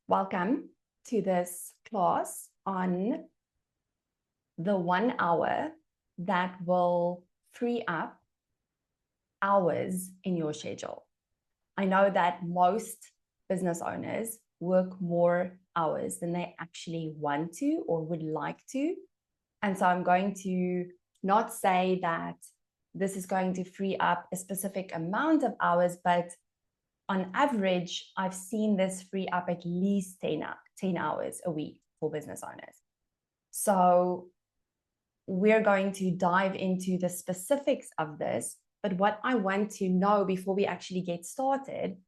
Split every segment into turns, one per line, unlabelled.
Welcome to this class on the 1 hour that will free up hours in your schedule. I know that most business owners work more hours than they actually want to or would like to. And so I'm going to not say that this is going to free up a specific amount of hours, but on average, I've seen this free up at least 10 hours a week for business owners. So we're going to dive into the specifics of this. But what I want to know before we actually get started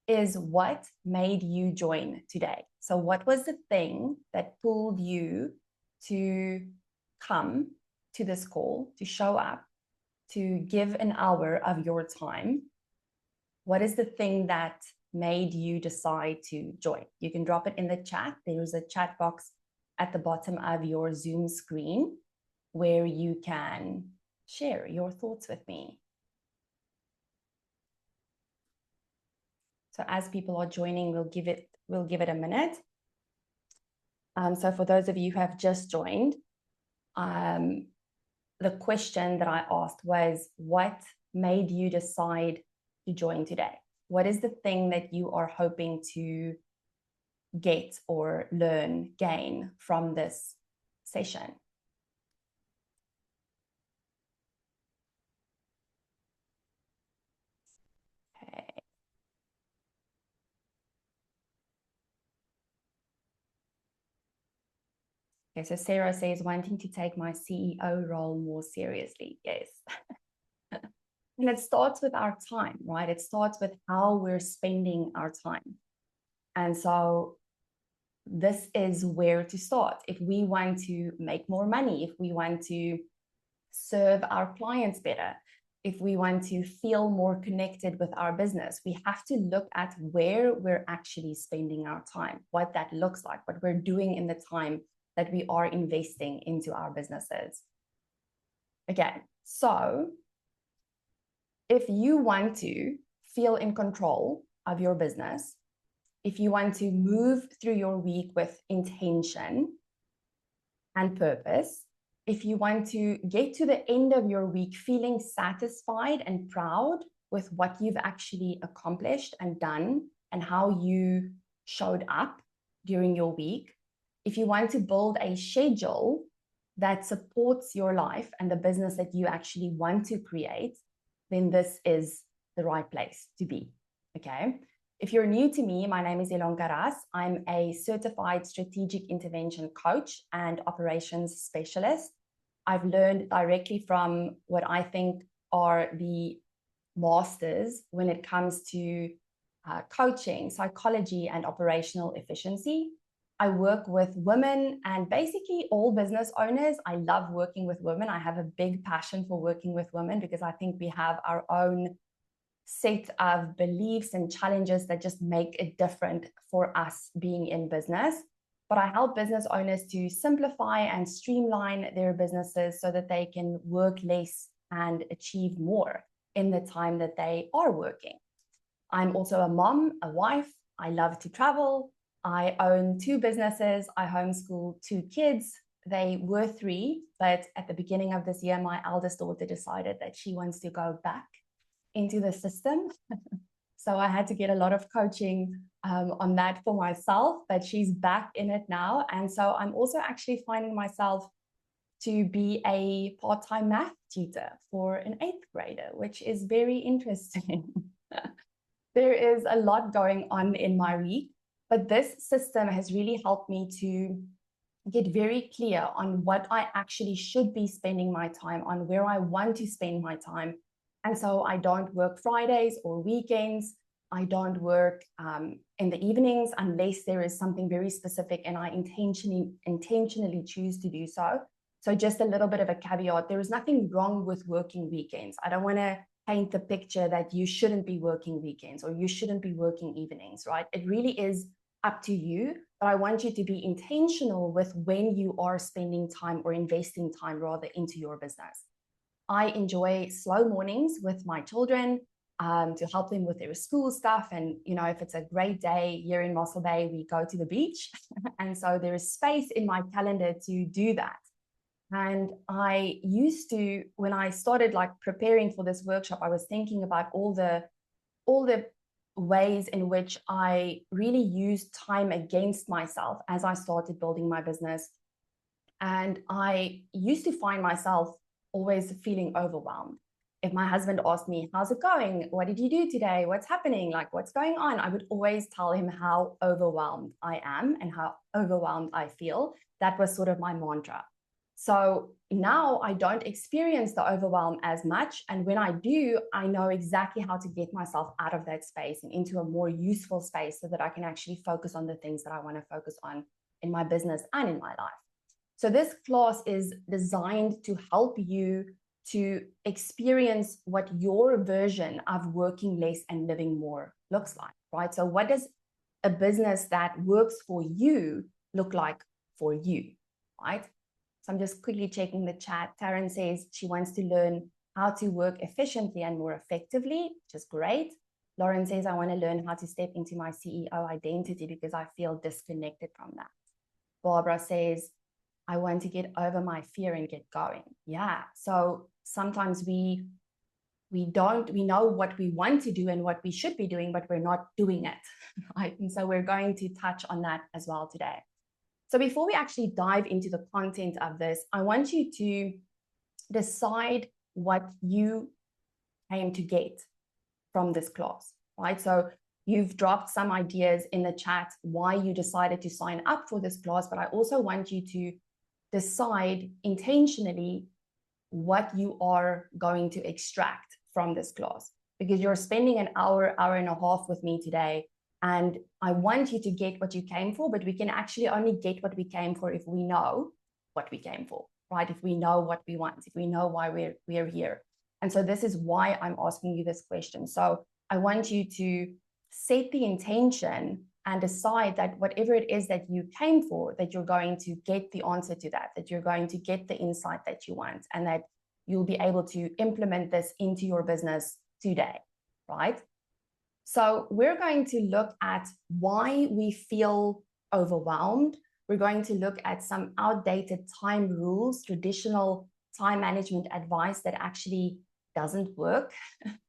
is what made you join today? So what was the thing that pulled you to come to this call, to show up, to give an hour of your time? What is the thing that made you decide to join? You can drop it in the chat. There's a chat box at the bottom of your Zoom screen where you can share your thoughts with me. So as people are joining, we'll give it a minute. So for those of you who have just joined, the question that I asked was, what made you decide to join today? What is the thing that you are hoping to get or learn, gain from this session? Okay, so Sarah says, wanting to take my CEO role more seriously. Yes. And it starts with our time, right? It starts with how we're spending our time. And so this is where to start. If we want to make more money, if we want to serve our clients better, if we want to feel more connected with our business, we have to look at where we're actually spending our time, what that looks like, what we're doing in the time that we are investing into our businesses. Again, so if you want to feel in control of your business, if you want to move through your week with intention and purpose, if you want to get to the end of your week feeling satisfied and proud with what you've actually accomplished and done and how you showed up during your week, if you want to build a schedule that supports your life and the business that you actually want to create, then this is the right place to be, okay? If you're new to me, my name is Ilonka Ras. I'm a certified strategic intervention coach and operations specialist. I've learned directly from what I think are the masters when it comes to coaching, psychology, and operational efficiency. I work with women and basically all business owners. I love working with women. I have a big passion for working with women because I think we have our own set of beliefs and challenges that just make it different for us being in business. But I help business owners to simplify and streamline their businesses so that they can work less and achieve more in the time that they are working. I'm also a mom, a wife. I love to travel. I own 2 businesses. I homeschool 2 kids. They were 3, but at the beginning of this year, my eldest daughter decided that she wants to go back into the system. So I had to get a lot of coaching on that for myself, but she's back in it now. And so I'm also actually finding myself to be a part-time math tutor for an 8th grader, which is very interesting. There is a lot going on in my week, but this system has really helped me to get very clear on what I actually should be spending my time on, where I want to spend my time. And so I don't work Fridays or weekends. I don't work in the evenings unless there is something very specific and I intentionally choose to do so. So just a little bit of a caveat, there is nothing wrong with working weekends. I don't want to paint the picture that you shouldn't be working weekends or you shouldn't be working evenings, right? It really is up to you, but I want you to be intentional with when you are spending time or investing time rather into your business. I enjoy slow mornings with my children. to help them with their school stuff. And, you know, if it's a great day here in Mossel Bay, we go to the beach. And so there is space in my calendar to do that. And I used to, when I started like preparing for this workshop, I was thinking about all the ways in which I really used time against myself as I started building my business. And I used to find myself always feeling overwhelmed. If my husband asked me, how's it going? What did you do today? What's happening? Like, what's going on? I would always tell him how overwhelmed I am and how overwhelmed I feel. That was sort of my mantra. So now I don't experience the overwhelm as much. And when I do, I know exactly how to get myself out of that space and into a more useful space so that I can actually focus on the things that I want to focus on in my business and in my life. So this class is designed to help you to experience what your version of working less and living more looks like, right? So what does a business that works for you look like for you, right? So I'm just quickly checking the chat. Taryn says she wants to learn how to work efficiently and more effectively, which is great. Lauren says, I want to learn how to step into my CEO identity because I feel disconnected from that. Barbara says, I want to get over my fear and get going. Yeah. So sometimes we know what we want to do and what we should be doing, but we're not doing it, right? And so we're going to touch on that as well today. So before we actually dive into the content of this, I want you to decide what you aim to get from this class, right? So you've dropped some ideas in the chat why you decided to sign up for this class, but I also want you to decide intentionally what you are going to extract from this class, because you're spending an hour and a half with me today. And I want you to get what you came for, but we can actually only get what we came for if we know what we came for, right? If we know what we want, if we know why we're here. And so this is why I'm asking you this question. So I want you to set the intention and decide that whatever it is that you came for, that you're going to get the answer to that, that you're going to get the insight that you want, and that you'll be able to implement this into your business today, right? So we're going to look at why we feel overwhelmed. We're going to look at some outdated time rules, traditional time management advice that actually doesn't work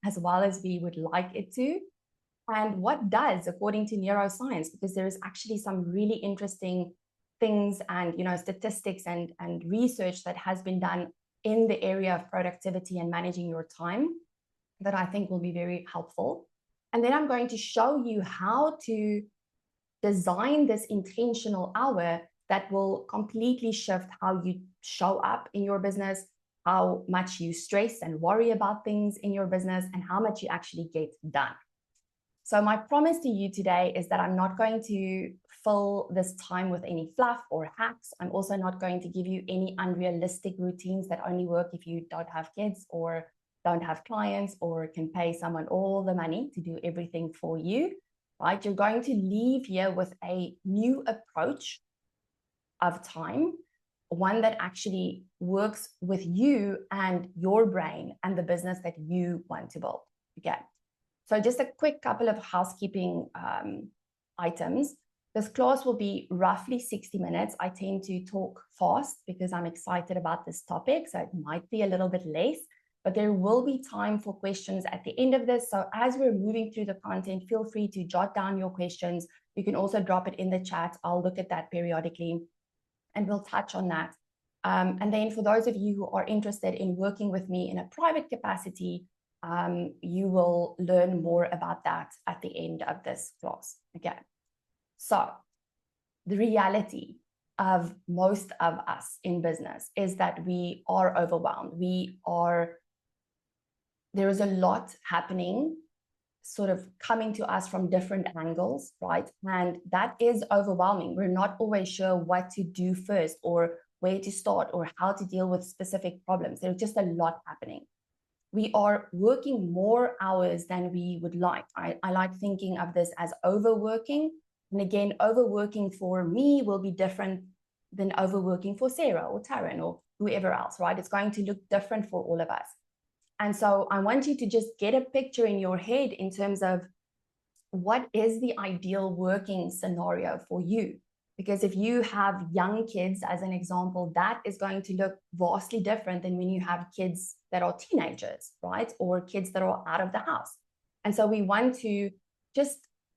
as well as we would like it to, and what does according to neuroscience, because there is actually some really interesting things and, you know, statistics and research that has been done in the area of productivity and managing your time that I think will be very helpful. And then I'm going to show you how to design this intentional hour that will completely shift how you show up in your business, how much you stress and worry about things in your business, and how much you actually get done. So my promise to you today is that I'm not going to fill this time with any fluff or hacks. I'm also not going to give you any unrealistic routines that only work if you don't have kids or don't have clients or can pay someone all the money to do everything for you, right? You're going to leave here with a new approach of time, one that actually works with you and your brain and the business that you want to build. Okay. So just a quick couple of housekeeping items. This class will be roughly 60 minutes. I tend to talk fast because I'm excited about this topic, so it might be a little bit less, but there will be time for questions at the end of this. So as we're moving through the content, feel free to jot down your questions. You can also drop it in the chat. I'll look at that periodically and we'll touch on that. And then for those of you who are interested in working with me in a private capacity, you will learn more about that at the end of this class. Okay. So the reality of most of us in business is that we are overwhelmed. There is a lot happening, sort of coming to us from different angles, right? And that is overwhelming. We're not always sure what to do first or where to start or how to deal with specific problems. There's just a lot happening. We are working more hours than we would like. I like thinking of this as overworking. And again, overworking for me will be different than overworking for Sarah or Taryn or whoever else, right? It's going to look different for all of us. And so I want you to just get a picture in your head in terms of what is the ideal working scenario for you. Because if you have young kids, as an example, that is going to look vastly different than when you have kids that are teenagers, right? Or kids that are out of the house. And so we want to just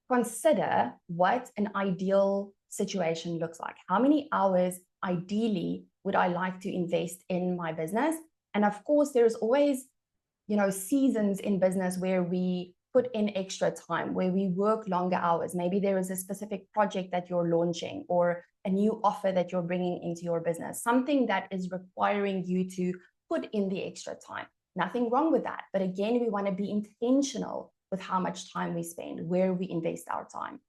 consider what an ideal situation looks like. How many hours ideally would I like to invest in my business? And of course, there's always, seasons in business where we put in extra time, where we work longer hours. Maybe there is a specific project that you're launching or a new offer that you're bringing into your business, something that is requiring you to put in the extra time. Nothing wrong with that. But again, we want to be intentional with how much time we spend, where we invest our time.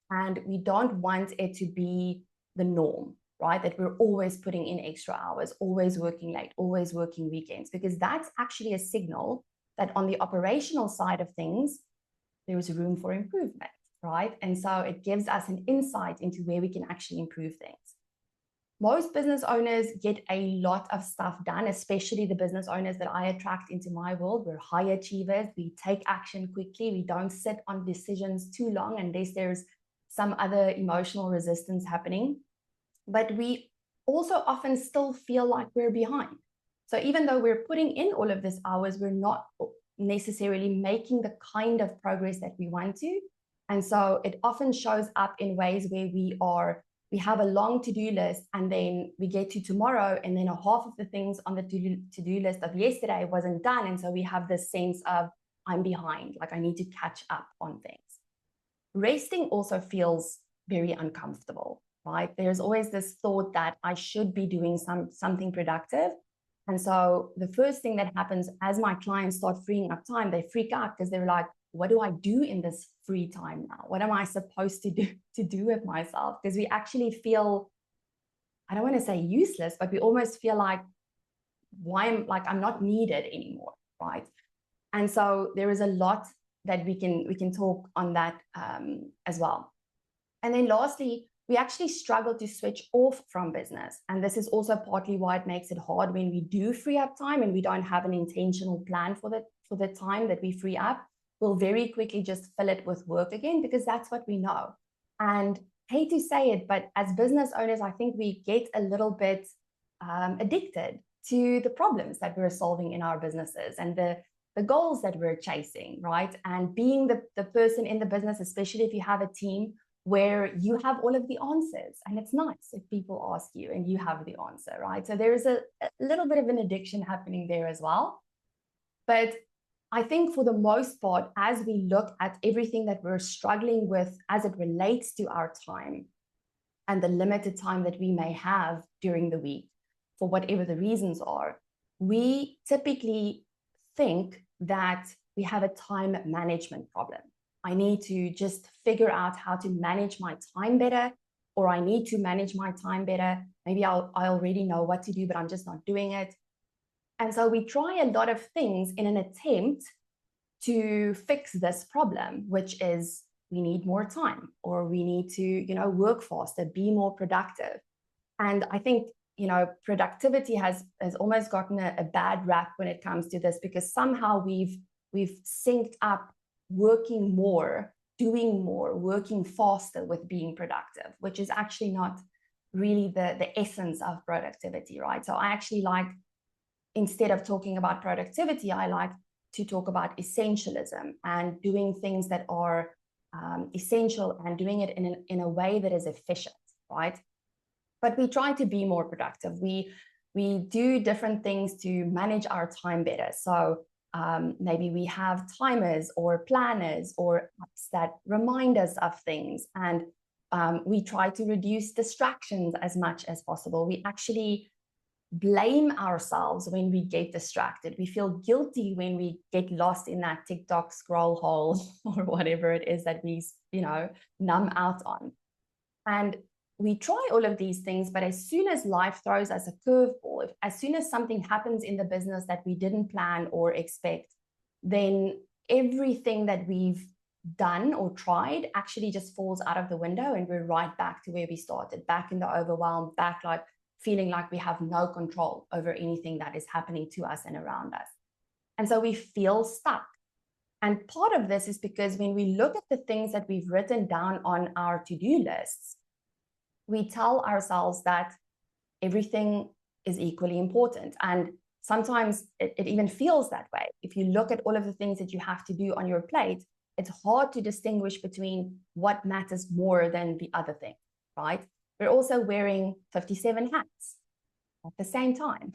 And we don't want it to be the norm, right? That we're always putting in extra hours, always working late, always working weekends, because that's actually a signal that on the operational side of things, there is room for improvement, right? And so it gives us an insight into where we can actually improve things. Most business owners get a lot of stuff done, especially the business owners that I attract into my world. We're high achievers. We take action quickly. We don't sit on decisions too long unless there's some other emotional resistance happening. But we also often still feel like we're behind. So even though we're putting in all of these hours, we're not necessarily making the kind of progress that we want to. And so it often shows up in ways where we have a long to-do list, and then we get to tomorrow, and then a half of the things on the to-do list of yesterday wasn't done. And so we have this sense of, I'm behind, like I need to catch up on things. Resting also feels very uncomfortable, right? There's always this thought that I should be doing something productive. And so the first thing that happens as my clients start freeing up time, they freak out because they're like, what do I do in this free time now? What am I supposed to do with myself? Because we actually feel, I don't want to say useless, but we almost feel like, I'm not needed anymore, right? And so there is a lot that we can talk on that as well. And then lastly, we actually struggle to switch off from business. And this is also partly why it makes it hard when we do free up time and we don't have an intentional plan for the time that we free up. We'll very quickly just fill it with work again, because that's what we know. And hate to say it, but as business owners, I think we get a little bit addicted to the problems that we're solving in our businesses and the goals that we're chasing, right? And being the person in the business, especially if you have a team where you have all of the answers. And it's nice if people ask you and you have the answer, right? So there is a little bit of an addiction happening there as well. But I think for the most part, as we look at everything that we're struggling with as it relates to our time and the limited time that we may have during the week, for whatever the reasons are, we typically think that we have a time management problem. I need to just figure out how to manage my time better, or I need to manage my time better. Maybe I already know what to do, but I'm just not doing it. And so we try a lot of things in an attempt to fix this problem, which is we need more time, or we need to, work faster, be more productive. And I think, productivity has almost gotten a bad rap when it comes to this, because somehow we've synced up working more, doing more, working faster with being productive, which is actually not really the essence of productivity, right? So I actually like, instead of talking about productivity, I like to talk about essentialism and doing things that are essential and doing it in a way that is efficient, right? But we try to be more productive. We do different things to manage our time better. So maybe we have timers or planners or apps that remind us of things, and we try to reduce distractions as much as possible. We actually blame ourselves when we get distracted. We feel guilty when we get lost in that TikTok scroll hole or whatever it is that we, numb out on. And we try all of these things, but as soon as life throws us a curveball, as soon as something happens in the business that we didn't plan or expect, then everything that we've done or tried actually just falls out of the window, and we're right back to where we started, back in the overwhelm, back like feeling like we have no control over anything that is happening to us and around us. And so we feel stuck. And part of this is because when we look at the things that we've written down on our to-do lists, we tell ourselves that everything is equally important. And sometimes it even feels that way. If you look at all of the things that you have to do on your plate, it's hard to distinguish between what matters more than the other thing, right? We're also wearing 57 hats at the same time.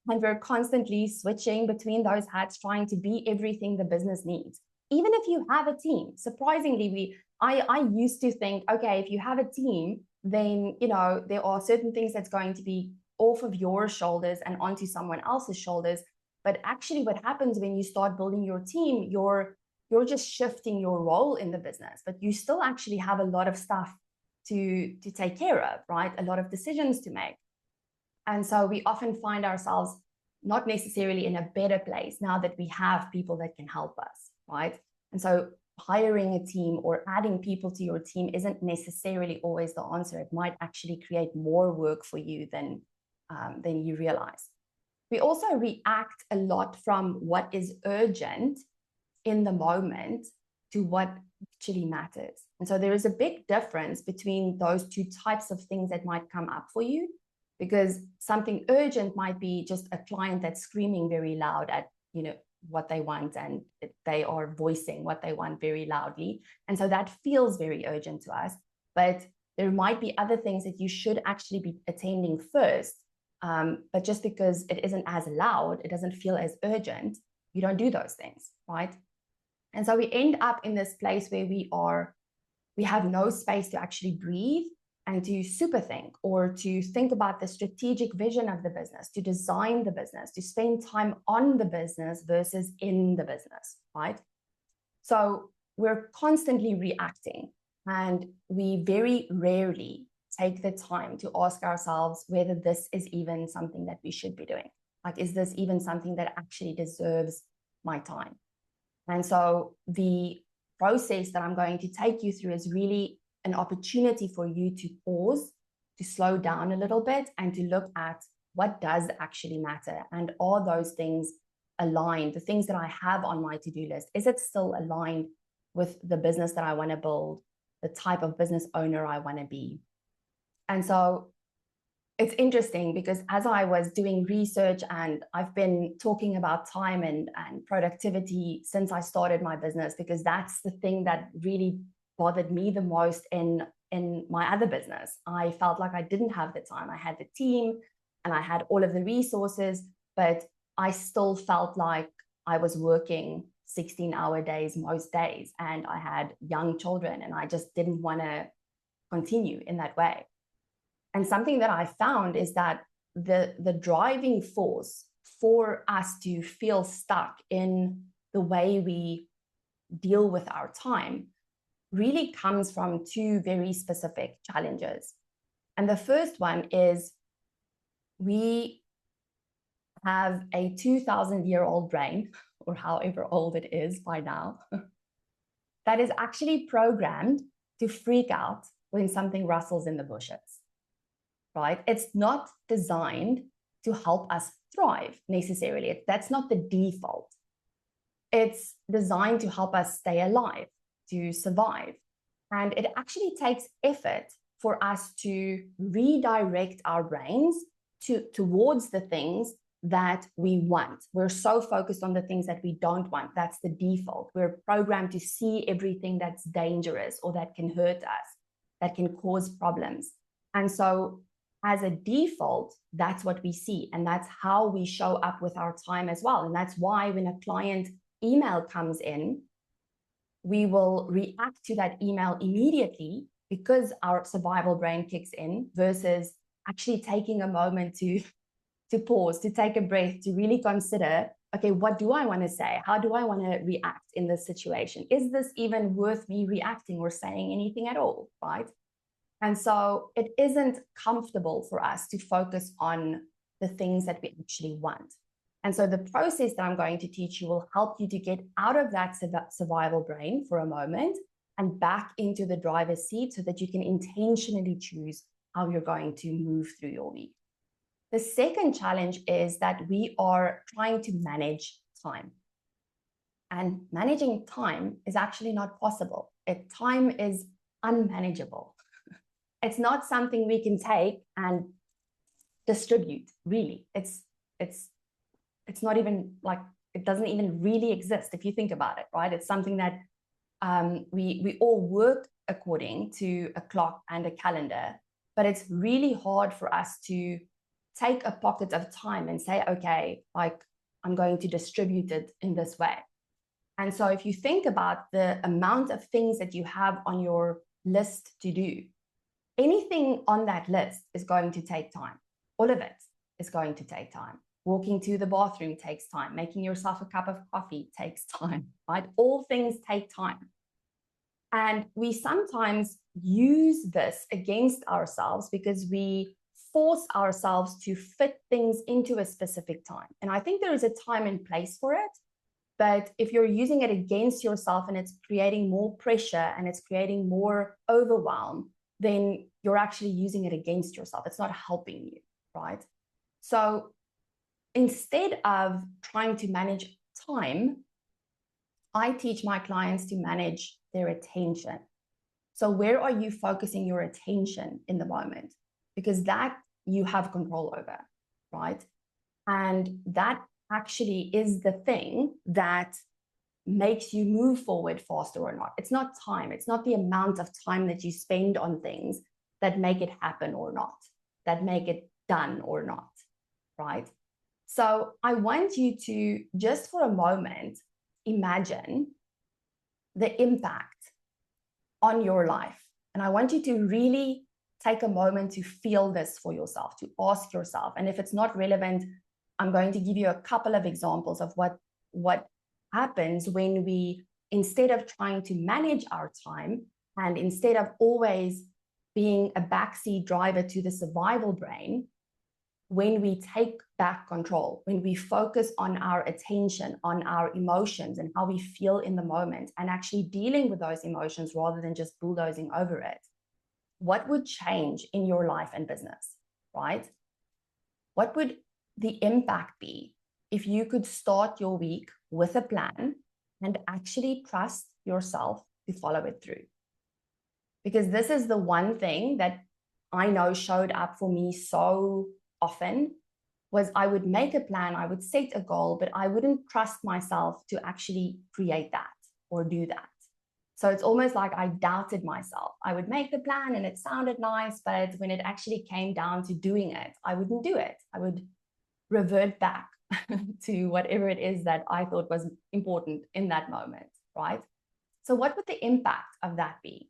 And we're constantly switching between those hats, trying to be everything the business needs. Even if you have a team, surprisingly, I used to think, okay, if you have a team, then, you know, there are certain things that's going to be off of your shoulders and onto someone else's shoulders. But actually what happens when you start building your team, you're just shifting your role in the business, but you still actually have a lot of stuff to take care of, right? A lot of decisions to make. And so we often find ourselves not necessarily in a better place now that we have people that can help us, right? And so hiring a team or adding people to your team isn't necessarily always the answer. It might actually create more work for you than you realize. We also react a lot from what is urgent in the moment to what actually matters. And so there is a big difference between those two types of things that might come up for you, because something urgent might be just a client that's screaming very loud at, you know, what they want, and they are voicing what they want very loudly. And so that feels very urgent to us. But there might be other things that you should actually be attending first. But just because it isn't as loud, it doesn't feel as urgent, you don't do those things, right? And so we end up in this place where we have no space to actually breathe and to super think, or to think about the strategic vision of the business, to design the business, to spend time on the business versus in the business, right? So we're constantly reacting, and we very rarely take the time to ask ourselves whether this is even something that we should be doing. Like, is this even something that actually deserves my time? And so the process that I'm going to take you through is really an opportunity for you to pause, to slow down a little bit, and to look at what does actually matter. And are those things aligned? The things that I have on my to-do list, is it still aligned with the business that I want to build, the type of business owner I want to be? And so it's interesting because as I was doing research, and I've been talking about time and productivity since I started my business, because that's the thing that really bothered me the most in my other business. I felt like I didn't have the time. I had the team and I had all of the resources, but I still felt like I was working 16-hour days most days, and I had young children, and I just didn't want to continue in that way. And something that I found is that the driving force for us to feel stuck in the way we deal with our time really comes from two very specific challenges. And the first one is we have a 2,000-year-old brain, or however old it is by now, that is actually programmed to freak out when something rustles in the bushes. Right? It's not designed to help us thrive necessarily. That's not the default. It's designed to help us stay alive, to survive. And it actually takes effort for us to redirect our brains towards the things that we want. We're so focused on the things that we don't want. That's the default. We're programmed to see everything that's dangerous or that can hurt us, that can cause problems. And so as a default, that's what we see. And that's how we show up with our time as well. And that's why when a client email comes in, we will react to that email immediately because our survival brain kicks in, versus actually taking a moment to pause, to take a breath, to really consider, okay, what do I want to say? How do I want to react in this situation? Is this even worth me reacting or saying anything at all, right? And so it isn't comfortable for us to focus on the things that we actually want. And so the process that I'm going to teach you will help you to get out of that survival brain for a moment and back into the driver's seat, so that you can intentionally choose how you're going to move through your week. The second challenge is that we are trying to manage time. And managing time is actually not possible. Time is unmanageable. It's not something we can take and distribute, really. It's not even like, it doesn't even really exist if you think about it, right? It's something that we all work according to a clock and a calendar, but it's really hard for us to take a pocket of time and say, okay, like I'm going to distribute it in this way. And so if you think about the amount of things that you have on your list to do, anything on that list is going to take time. All of it is going to take time. Walking to the bathroom takes time. Making yourself a cup of coffee takes time, right? All things take time. And we sometimes use this against ourselves because we force ourselves to fit things into a specific time. And I think there is a time and place for it. But if you're using it against yourself and it's creating more pressure and it's creating more overwhelm, then you're actually using it against yourself. It's not helping you, right? So instead of trying to manage time, I teach my clients to manage their attention. So where are you focusing your attention in the moment? Because that you have control over, right? And that actually is the thing that makes you move forward faster or not. It's not time. It's not the amount of time that you spend on things that make it happen or not, that make it done or not, right? So I want you to, just for a moment, imagine the impact on your life. And I want you to really take a moment to feel this for yourself, to ask yourself. And if it's not relevant, I'm going to give you a couple of examples of what happens when we, instead of trying to manage our time and instead of always being a backseat driver to the survival brain, when we take back control, when we focus on our attention, on our emotions and how we feel in the moment and actually dealing with those emotions rather than just bulldozing over it, what would change in your life and business, right? What would the impact be if you could start your week with a plan and actually trust yourself to follow it through? Because this is the one thing that I know showed up for me so often, was I would make a plan, I would set a goal, but I wouldn't trust myself to actually create that or do that. So it's almost like I doubted myself. I would make the plan and it sounded nice, but when it actually came down to doing it, I wouldn't do it. I would revert back to whatever it is that I thought was important in that moment, right? So what would the impact of that be?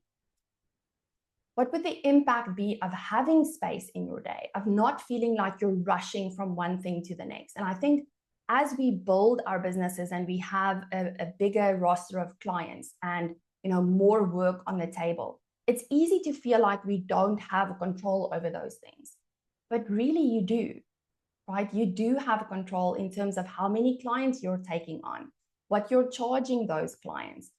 What would the impact be of having space in your day, of not feeling like you're rushing from one thing to the next? And I think as we build our businesses and we have a bigger roster of clients and more work on the table, it's easy to feel like we don't have control over those things. But really you do, right? You do have control in terms of how many clients you're taking on, what you're charging those clients,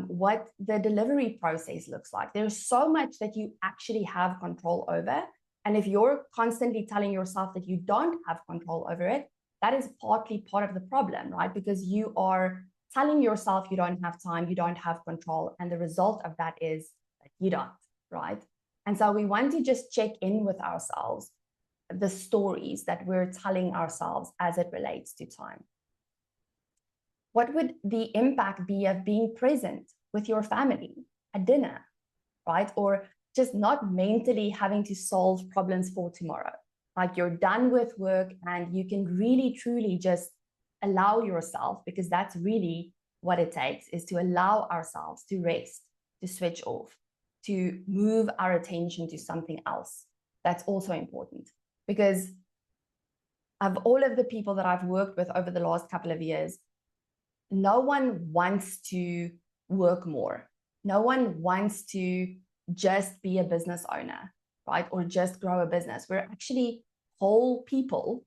what the delivery process looks like. There's so much that you actually have control over. And if you're constantly telling yourself that you don't have control over it, that is partly part of the problem, right? Because you are telling yourself you don't have time, you don't have control. And the result of that is that you don't, right? And so we want to just check in with ourselves, the stories that we're telling ourselves as it relates to time. What would the impact be of being present with your family at dinner, right? Or just not mentally having to solve problems for tomorrow. Like you're done with work and you can really, truly just allow yourself, because that's really what it takes, is to allow ourselves to rest, to switch off, to move our attention to something else. That's also important, because of all of the people that I've worked with over the last couple of years, no one wants to work more. No one wants to just be a business owner, right? Or just grow a business. We're actually whole people.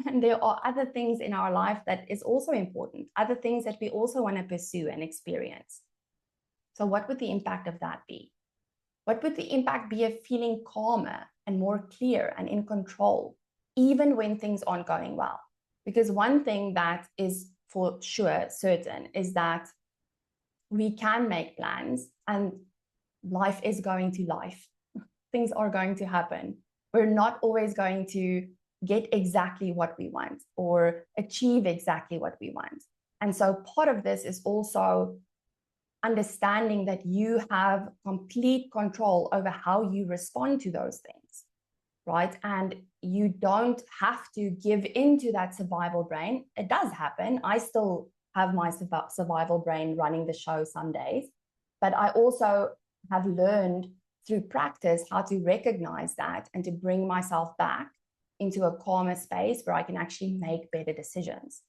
And there are other things in our life that is also important, other things that we also want to pursue and experience. So what would the impact of that be? What would the impact be of feeling calmer and more clear and in control, even when things aren't going well? Because one thing that is for sure certain is that we can make plans, and life is going to life. Things are going to happen. We're not always going to get exactly what we want or achieve exactly what we want. And so part of this is also understanding that you have complete control over how you respond to those things, right? And you don't have to give into that survival brain. It does happen. I still have my survival brain running the show some days, but I also have learned through practice how to recognize that and to bring myself back into a calmer space where I can actually make better decisions.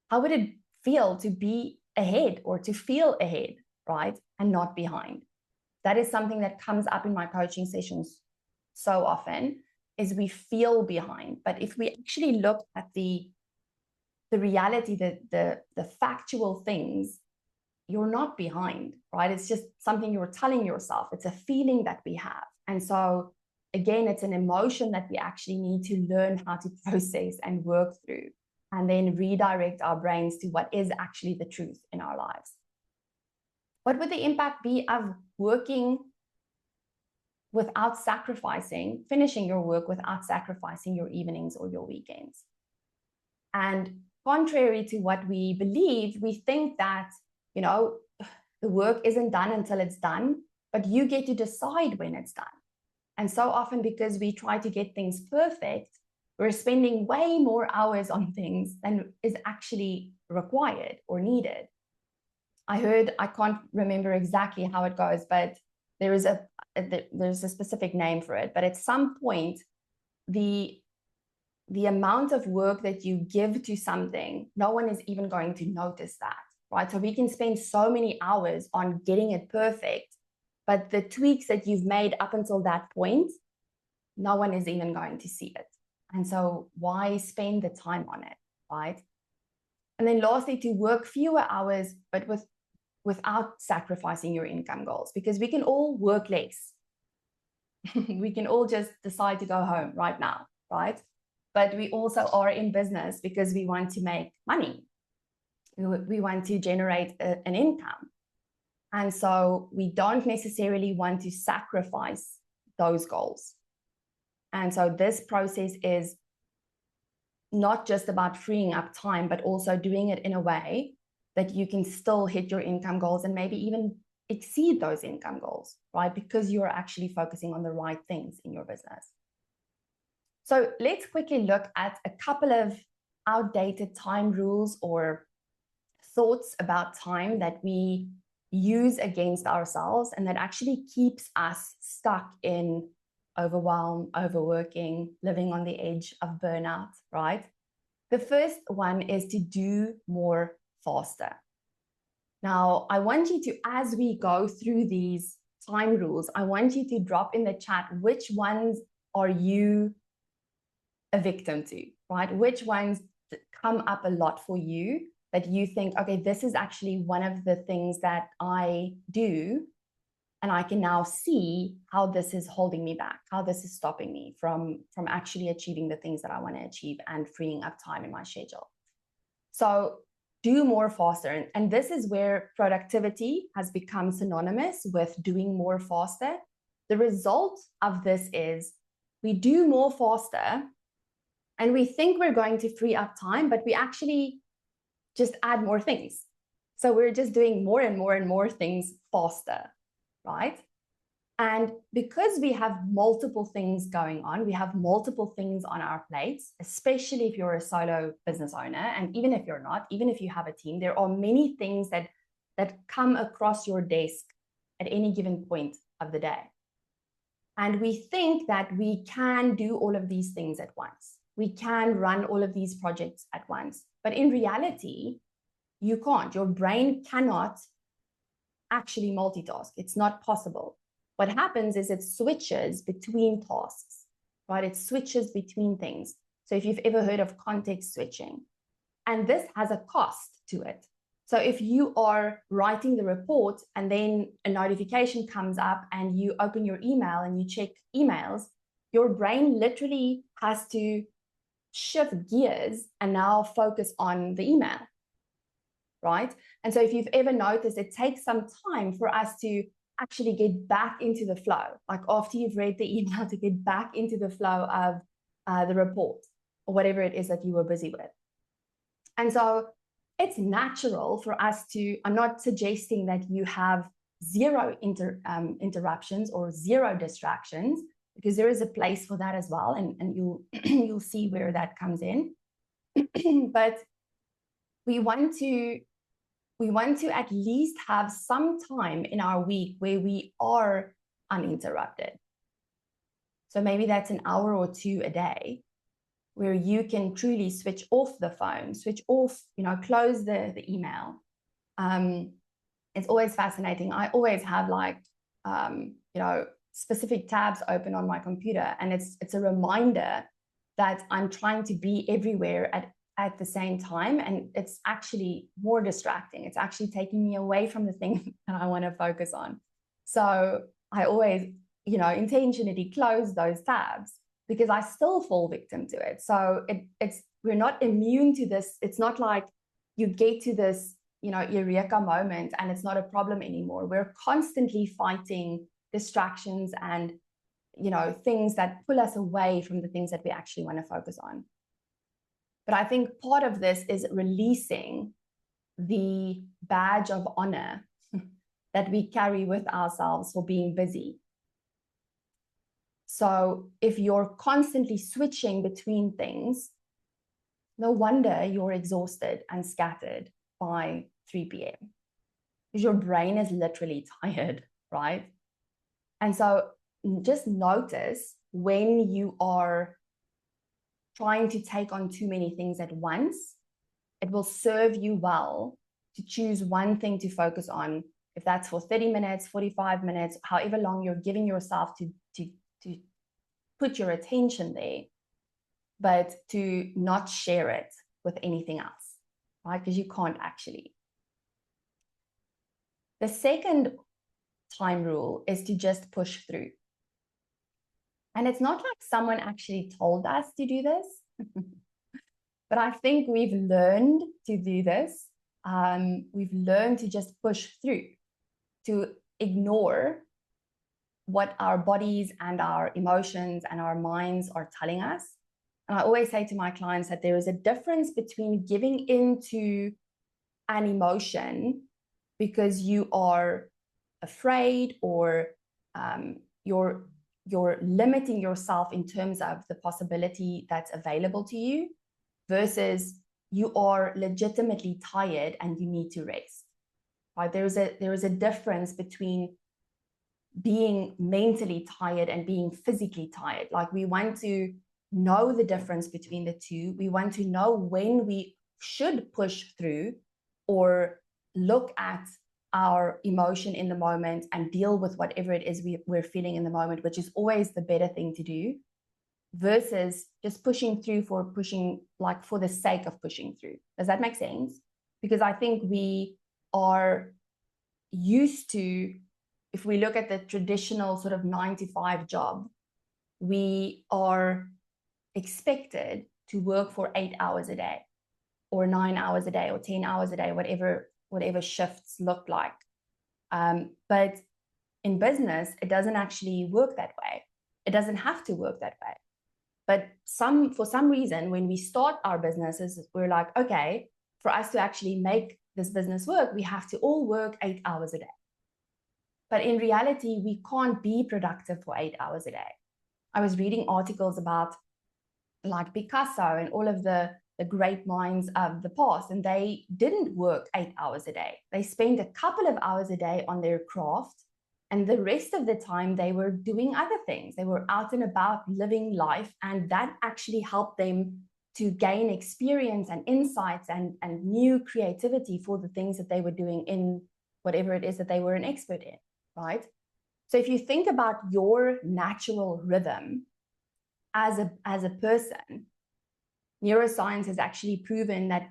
How would it feel to be ahead or to feel ahead, right? And not behind? That is something that comes up in my coaching sessions so often, is we feel behind. But if we actually look at the reality, the factual things, you're not behind, right? It's just something you're telling yourself. It's a feeling that we have. And so again, it's an emotion that we actually need to learn how to process and work through, and then redirect our brains to what is actually the truth in our lives. What would the impact be of working without sacrificing, finishing your work without sacrificing your evenings or your weekends? And contrary to what we believe, we think that, you know, the work isn't done until it's done, but you get to decide when it's done. And so often, because we try to get things perfect, we're spending way more hours on things than is actually required or needed. I can't remember exactly how it goes, but there's a specific name for it. But at some point, the amount of work that you give to something, no one is even going to notice that, right? So we can spend so many hours on getting it perfect, but the tweaks that you've made up until that point, no one is even going to see it. And so why spend the time on it, right? And then lastly, to work fewer hours, but without sacrificing your income goals, because we can all work less. We can all just decide to go home right now, right? But we also are in business because we want to make money. We want to generate an income. And so we don't necessarily want to sacrifice those goals. And so this process is not just about freeing up time, but also doing it in a way that you can still hit your income goals and maybe even exceed those income goals, right? Because you're actually focusing on the right things in your business. So let's quickly look at a couple of outdated time rules or thoughts about time that we use against ourselves and that actually keeps us stuck in overwhelm, overworking, living on the edge of burnout, right? The first one is to do more faster. Now, I want you to, as we go through these time rules, I want you to drop in the chat which ones are you a victim to, right? Which ones come up a lot for you that you think, okay, this is actually one of the things that I do, and I can now see how this is holding me back, how this is stopping me from actually achieving the things that I want to achieve and freeing up time in my schedule. So do more faster. And this is where productivity has become synonymous with doing more faster. The result of this is we do more faster and we think we're going to free up time, but we actually just add more things. So we're just doing more and more and more things faster, right? And because we have multiple things going on, we have multiple things on our plates, especially if you're a solo business owner. And even if you're not, even if you have a team, there are many things that come across your desk at any given point of the day. And we think that we can do all of these things at once. We can run all of these projects at once. But in reality, you can't. Your brain cannot actually multitask. It's not possible. What happens is it switches between tasks, right? It switches between things. So if you've ever heard of context switching, and this has a cost to it. So if you are writing the report and then a notification comes up and you open your email and you check emails, your brain literally has to shift gears and now focus on the email, right? And so if you've ever noticed, it takes some time for us to actually get back into the flow, like after you've read the email, to get back into the flow of the report or whatever it is that you were busy with. And so it's natural for us to, I'm not suggesting that you have zero interruptions or zero distractions, because there is a place for that as well, and you'll you'll see where that comes in. But we want to at least have some time in our week where we are uninterrupted. So maybe that's an hour or two a day where you can truly switch off the phone, switch off, close the email. It's always fascinating. I always have specific tabs open on my computer, and it's a reminder that I'm trying to be everywhere at the same time, and it's actually more distracting. It's actually taking me away from the thing that I want to focus on. So I always, intentionally close those tabs, because I still fall victim to it. So we're not immune to this. It's not like you get to this, eureka moment and it's not a problem anymore. We're constantly fighting distractions and, things that pull us away from the things that we actually want to focus on. But I think part of this is releasing the badge of honor that we carry with ourselves for being busy. So if you're constantly switching between things, no wonder you're exhausted and scattered by 3 p.m. because your brain is literally tired, right? And so just notice when you are trying to take on too many things at once. It will serve you well to choose one thing to focus on, if that's for 30 minutes, 45 minutes, however long you're giving yourself to put your attention there, but to not share it with anything else, right? Because you can't actually. The second time rule is to just push through. And it's not like someone actually told us to do this, but I think we've learned to do this. We've learned to just push through, to ignore what our bodies and our emotions and our minds are telling us. And I always say to my clients that there is a difference between giving into an emotion because you are afraid or you're limiting yourself in terms of the possibility that's available to you, versus you are legitimately tired and you need to rest. Right? There is a difference between being mentally tired and being physically tired. Like, we want to know the difference between the two. We want to know when we should push through or look at our emotion in the moment and deal with whatever it is we're feeling in the moment, which is always the better thing to do, versus just pushing through for pushing, like for the sake of pushing through. Does that make sense? Because I think we are used to, if we look at the traditional sort of 9-to-5 job, we are expected to work for 8 hours a day or 9 hours a day or 10 hours a day, whatever shifts look like. But in business, it doesn't actually work that way. It doesn't have to work that way. But for some reason, when we start our businesses, we're like, okay, for us to actually make this business work, we have to all work 8 hours a day. But in reality, we can't be productive for 8 hours a day. I was reading articles about like Picasso and all of the great minds of the past, and they didn't work 8 hours a day. They spent a couple of hours a day on their craft, and the rest of the time they were doing other things. They were out and about living life, and that actually helped them to gain experience and insights and new creativity for the things that they were doing in whatever it is that they were an expert in, right? So if you think about your natural rhythm as a person, neuroscience has actually proven that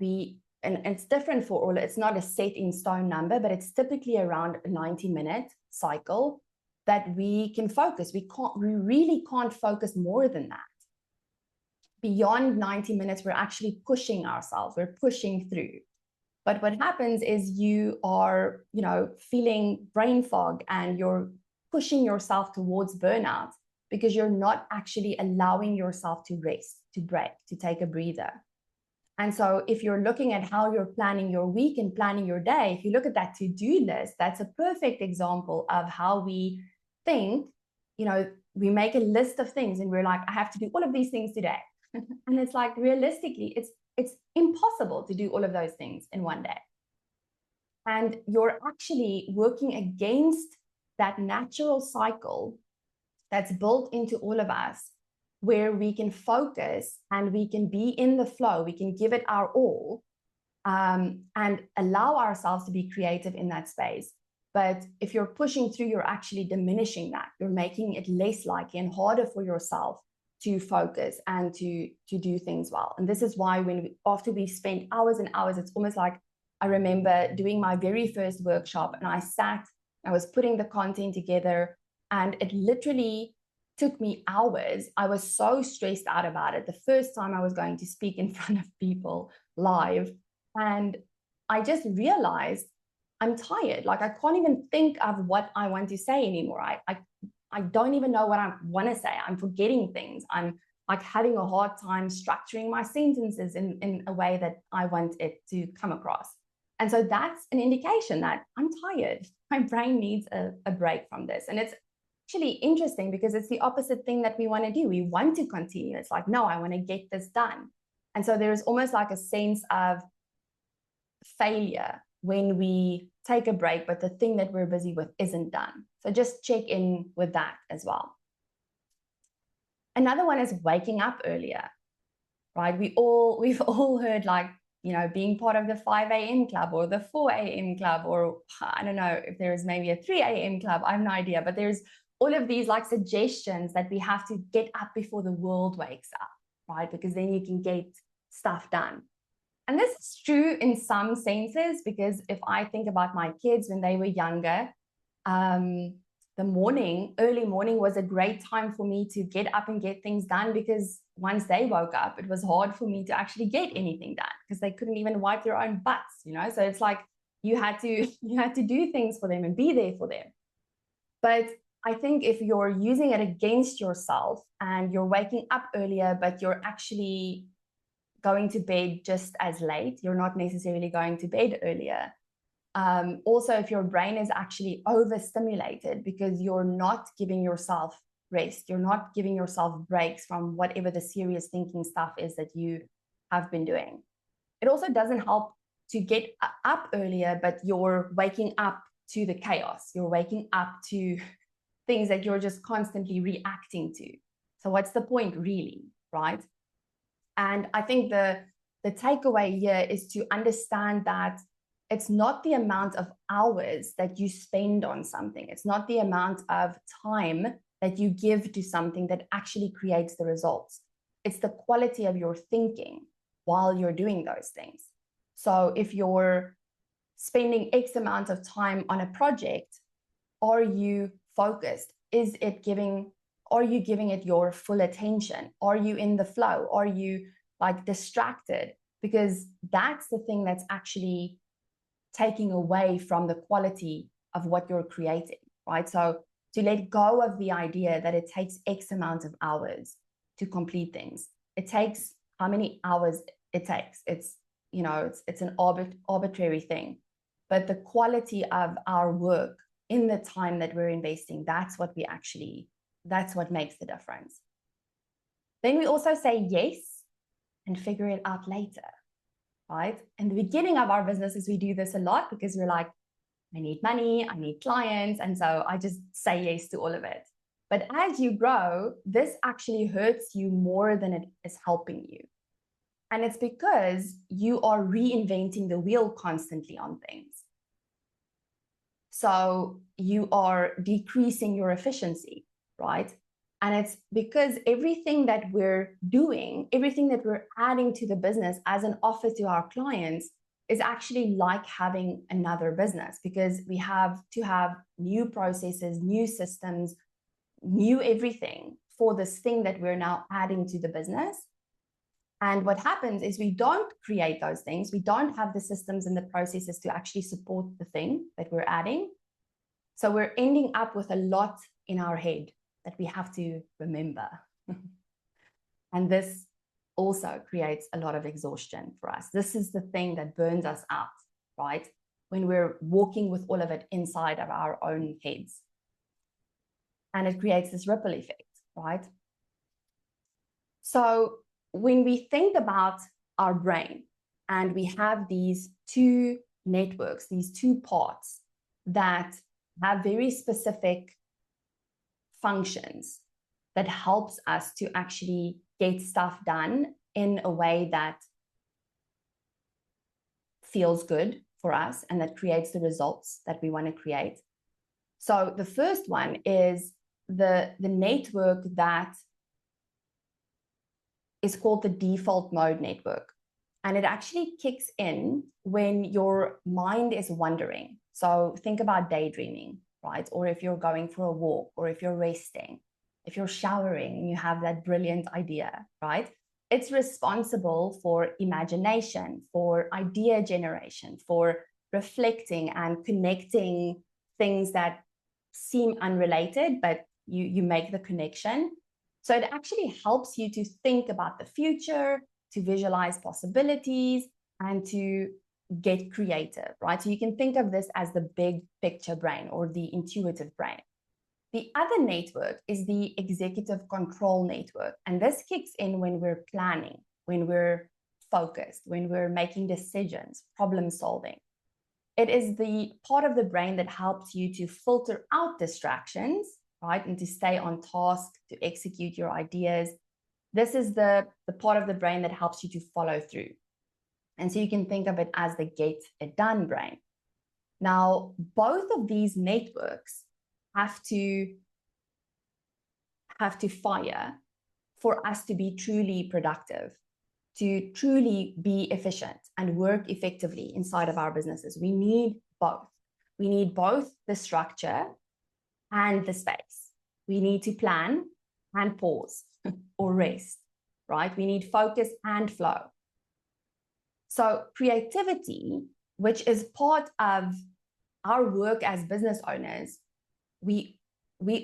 and it's different for all, it's not a set in stone number, but it's typically around a 90-minute cycle that we can focus. We really can't focus more than that. beyond 90 minutes, we're actually pushing ourselves, we're pushing through. But what happens is you are, feeling brain fog and you're pushing yourself towards burnout because you're not actually allowing yourself to rest, to break, to take a breather. And so if you're looking at how you're planning your week and planning your day, if you look at that to-do list, that's a perfect example of how we think, we make a list of things and we're like, I have to do all of these things today. And it's like, realistically, it's impossible to do all of those things in one day. And you're actually working against that natural cycle that's built into all of us, where we can focus and we can be in the flow, we can give it our all, and allow ourselves to be creative in that space. But if you're pushing through, you're actually diminishing that. You're making it less likely and harder for yourself to focus and to do things well. And this is why after we've spent hours and hours, it's almost like, I remember doing my very first workshop and I was putting the content together, and it literally took me hours. I was so stressed out about it. The first time I was going to speak in front of people live, and I just realized I'm tired. Like, I can't even think of what I want to say anymore. I don't even know what I want to say. I'm forgetting things. I'm like having a hard time structuring my sentences in a way that I want it to come across. And so that's an indication that I'm tired. My brain needs a break from this. And it's actually interesting because it's the opposite thing that we want to do. We want to continue. It's like, no, I want to get this done. And so there's almost like a sense of failure when we take a break, but the thing that we're busy with isn't done. So just check in with that as well. Another one is waking up earlier, right? We've all heard, like, being part of the 5 a.m. club or the 4 a.m. club, or I don't know if there's maybe a 3 a.m. club. I have no idea, but there's all of these like suggestions that we have to get up before the world wakes up, right? Because then you can get stuff done. And this is true in some senses, because if I think about my kids when they were younger, the early morning was a great time for me to get up and get things done, because once they woke up, it was hard for me to actually get anything done because they couldn't even wipe their own butts, So it's like you had to do things for them and be there for them. But I think if you're using it against yourself and you're waking up earlier, but you're actually going to bed just as late, you're not necessarily going to bed earlier. Also, if your brain is actually overstimulated because you're not giving yourself rest, you're not giving yourself breaks from whatever the serious thinking stuff is that you have been doing. It also doesn't help to get up earlier, but you're waking up to the chaos. You're waking up to things that you're just constantly reacting to. So what's the point really, right? And I think the takeaway here is to understand that it's not the amount of hours that you spend on something. It's not the amount of time that you give to something that actually creates the results. It's the quality of your thinking while you're doing those things. So if you're spending X amount of time on a project, are you focused? Are you giving it your full attention? Are you in the flow? Are you like distracted? Because that's the thing that's actually taking away from the quality of what you're creating, right? So to let go of the idea that it takes X amount of hours to complete things. It takes how many hours it takes. It's an arbitrary thing. But the quality of our work in the time that we're investing, that's what makes the difference. Then we also say yes and figure it out later, right? In the beginning of our businesses, we do this a lot because we're like, I need money, I need clients. And so I just say yes to all of it. But as you grow, this actually hurts you more than it is helping you. And it's because you are reinventing the wheel constantly on things. So you are decreasing your efficiency, right? And it's because everything that we're doing, everything that we're adding to the business as an offer to our clients is actually like having another business, because we have to have new processes, new systems, new everything for this thing that we're now adding to the business. And what happens is we don't create those things. We don't have the systems and the processes to actually support the thing that we're adding. So we're ending up with a lot in our head that we have to remember. And this also creates a lot of exhaustion for us. This is the thing that burns us out, right? When we're walking with all of it inside of our own heads. And it creates this ripple effect, right? So when we think about our brain and we have these two networks, these two parts that have very specific functions that helps us to actually get stuff done in a way that feels good for us and that creates the results that we want to create. So the first one is the network that is called the default mode network. And it actually kicks in when your mind is wandering. So think about daydreaming, right? Or if you're going for a walk, or if you're resting, if you're showering and you have that brilliant idea, right? It's responsible for imagination, for idea generation, for reflecting and connecting things that seem unrelated, but you make the connection. So it actually helps you to think about the future, to visualize possibilities, and to get creative, right? So you can think of this as the big picture brain or the intuitive brain. The other network is the executive control network. And this kicks in when we're planning, when we're focused, when we're making decisions, problem solving. It is the part of the brain that helps you to filter out distractions, right? And to stay on task, to execute your ideas. This is the part of the brain that helps you to follow through. And so you can think of it as the get it done brain. Now, both of these networks have to fire for us to be truly productive, to truly be efficient and work effectively inside of our businesses. We need both. We need both the structure and the space. We need to plan and pause or rest, right? We need focus and flow. So creativity, which is part of our work as business owners, we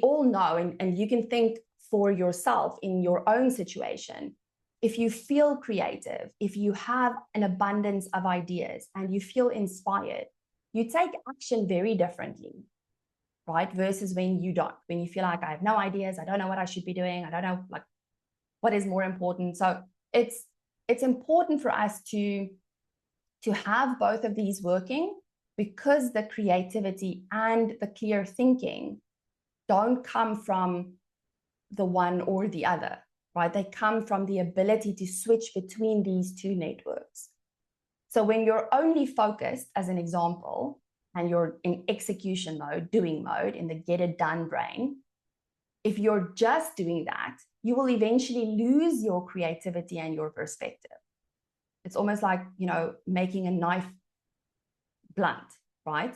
all know, and you can think for yourself in your own situation, if you feel creative, if you have an abundance of ideas and you feel inspired, you take action very differently, right? Versus when you don't, when you feel like I have no ideas, I don't know what I should be doing, I don't know like what is more important. So it's important for us to have both of these working, because the creativity and the clear thinking don't come from the one or the other, right? They come from the ability to switch between these two networks. So when you're only focused, as an example, and you're in execution mode, doing mode, in the get it done brain, if you're just doing that, you will eventually lose your creativity and your perspective. It's almost like, making a knife blunt, right?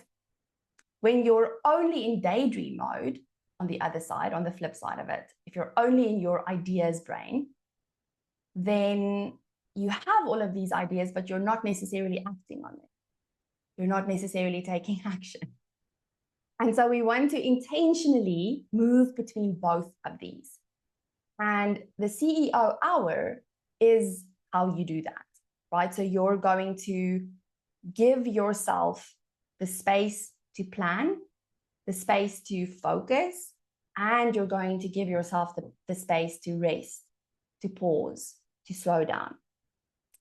When you're only in daydream mode, on the other side, on the flip side of it, if you're only in your ideas brain, then you have all of these ideas, but you're not necessarily acting on them. You're not necessarily taking action. And so we want to intentionally move between both of these. And the CEO hour is how you do that, right? So you're going to give yourself the space to plan, the space to focus, and you're going to give yourself the space to rest, to pause, to slow down.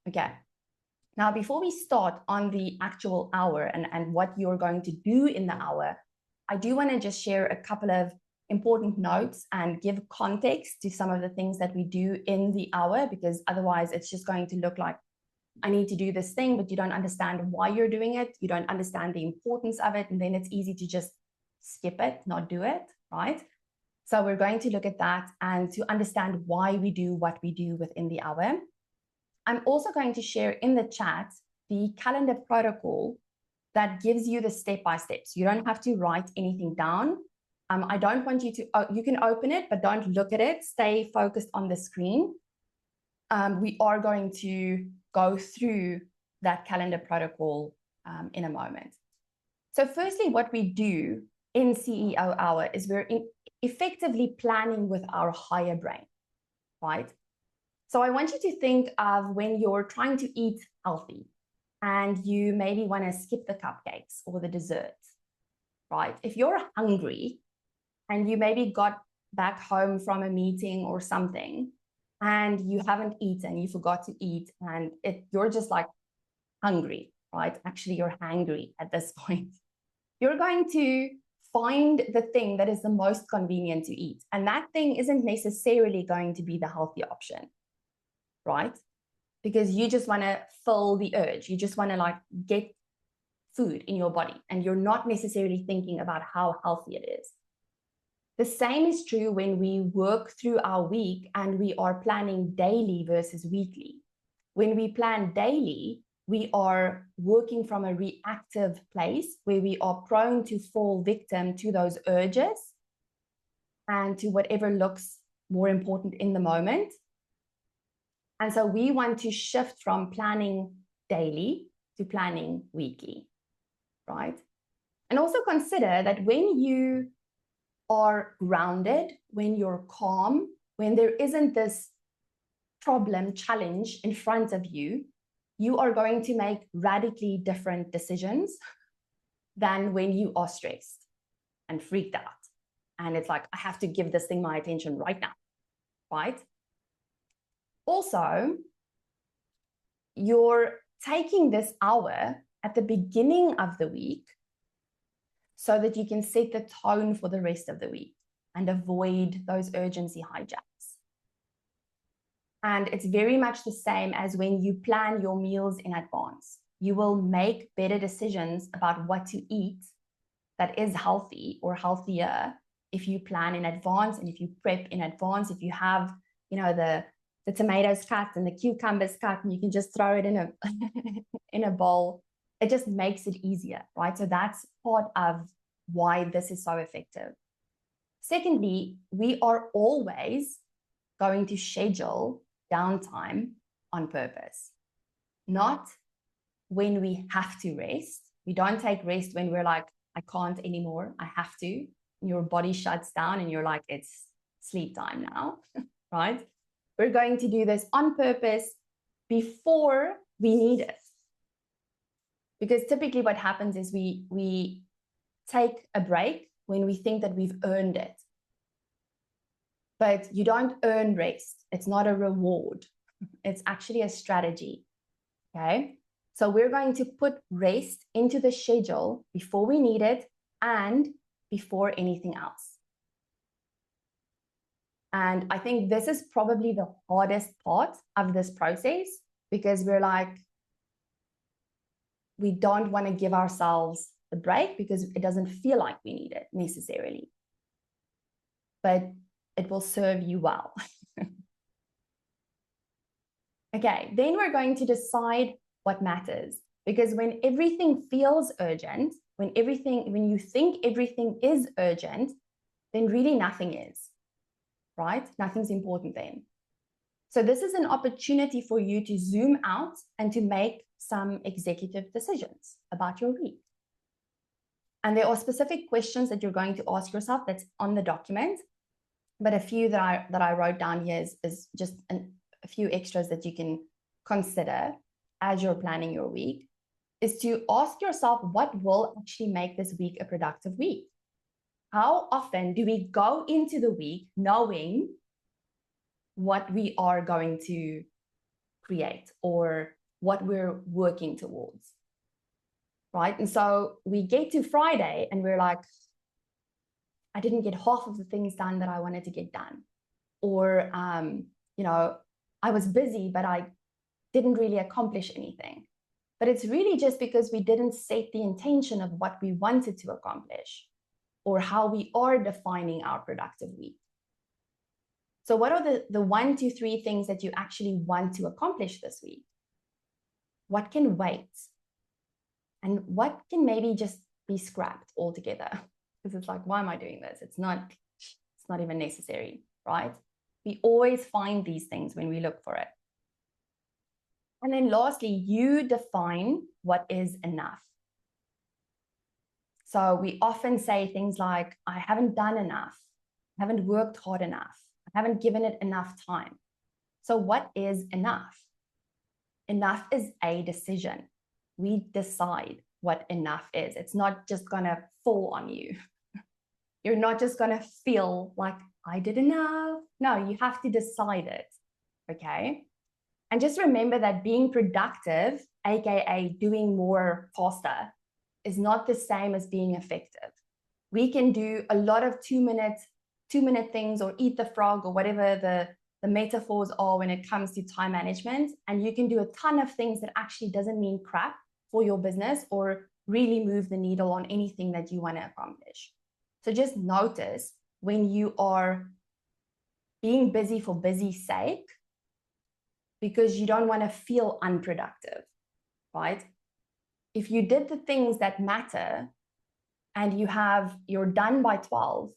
Okay. Now, before we start on the actual hour and what you're going to do in the hour, I do want to just share a couple of important notes and give context to some of the things that we do in the hour, because otherwise it's just going to look like I need to do this thing, but you don't understand why you're doing it. You don't understand the importance of it. And then it's easy to just skip it, not do it, right? So we're going to look at that and to understand why we do what we do within the hour. I'm also going to share in the chat the calendar protocol that gives you the step-by-steps. You don't have to write anything down. I don't want you to, you can open it, but don't look at it. Stay focused on the screen. we are going to go through that calendar protocol in a moment. So firstly, what we do in CEO Hour is we're effectively planning with our higher brain, right? So I want you to think of when you're trying to eat healthy and you maybe want to skip the cupcakes or the desserts, right? If you're hungry and you maybe got back home from a meeting or something and you haven't eaten, you forgot to eat, and you're just like hungry, right? Actually, you're hangry at this point. You're going to find the thing that is the most convenient to eat. And that thing isn't necessarily going to be the healthy option, right? Because you just want to fill the urge. You just want to like get food in your body, and you're not necessarily thinking about how healthy it is. The same is true when we work through our week and we are planning daily versus weekly. When we plan daily, we are working from a reactive place where we are prone to fall victim to those urges and to whatever looks more important in the moment. And so we want to shift from planning daily to planning weekly, right? And also consider that when you are grounded, when you're calm, when there isn't this problem, challenge in front of you, you are going to make radically different decisions than when you are stressed and freaked out. And it's like, I have to give this thing my attention right now, right? Also, you're taking this hour at the beginning of the week so that you can set the tone for the rest of the week and avoid those urgency hijacks. And it's very much the same as when you plan your meals in advance. You will make better decisions about what to eat that is healthy or healthier if you plan in advance and if you prep in advance. If you have, the tomatoes cut and the cucumbers cut, and you can just throw it in a in a bowl, it just makes it easier, right? So that's part of why this is so effective. Secondly, we are always going to schedule downtime on purpose, not when we have to rest. We don't take rest when we're like, I can't anymore, I have to. Your body shuts down and you're like, it's sleep time now, right? We're going to do this on purpose before we need it. Because typically what happens is we take a break when we think that we've earned it. But you don't earn rest. It's not a reward. It's actually a strategy, okay? So we're going to put rest into the schedule before we need it and before anything else. And I think this is probably the hardest part of this process, because we're like, we don't want to give ourselves the break because it doesn't feel like we need it necessarily. But it will serve you well. Okay, then we're going to decide what matters. Because when everything feels urgent, when you think everything is urgent, then really nothing is, right? Nothing's important then. So this is an opportunity for you to zoom out and to make some executive decisions about your week. And there are specific questions that you're going to ask yourself that's on the document. But a few that I wrote down here is just a few extras that you can consider as you're planning your week, is to ask yourself, what will actually make this week a productive week? How often do we go into the week knowing what we are going to create or what we're working towards, right? And so we get to Friday and we're like, I didn't get half of the things done that I wanted to get done. Or, I was busy, but I didn't really accomplish anything. But it's really just because we didn't set the intention of what we wanted to accomplish or how we are defining our productive week. So what are the 1, 2, 3 things that you actually want to accomplish this week? What can wait? And what can maybe just be scrapped altogether? Because it's like, why am I doing this? It's not even necessary, right? We always find these things when we look for it. And then lastly, you define what is enough. So we often say things like, I haven't done enough, I haven't worked hard enough, I haven't given it enough time. So what is enough? Enough is a decision. We decide what enough is. It's not just going to fall on you. You're not just going to feel like I did enough. No, you have to decide it. Okay. And just remember that being productive, AKA doing more faster, is not the same as being effective. We can do a lot of 2-minute things, or eat the frog, or whatever the metaphors are when it comes to time management. And you can do a ton of things that actually doesn't mean crap for your business or really move the needle on anything that you want to accomplish. So just notice when you are being busy for busy's sake, because you don't want to feel unproductive, right? If you did the things that matter and you're done by 12,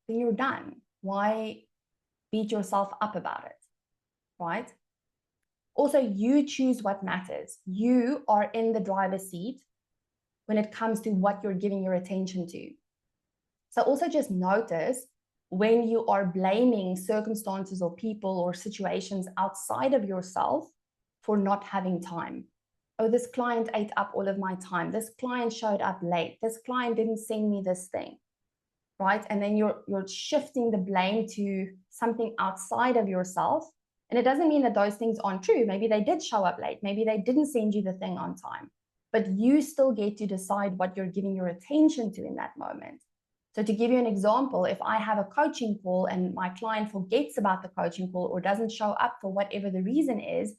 then you're done. Why beat yourself up about it, right? Also, you choose what matters. You are in the driver's seat when it comes to what you're giving your attention to. So also just notice when you are blaming circumstances or people or situations outside of yourself for not having time. Oh, this client ate up all of my time. This client showed up late. This client didn't send me this thing, right? And then you're shifting the blame to something outside of yourself. And it doesn't mean that those things aren't true. Maybe they did show up late. Maybe they didn't send you the thing on time. But you still get to decide what you're giving your attention to in that moment. So to give you an example, if I have a coaching call and my client forgets about the coaching call or doesn't show up for whatever the reason is,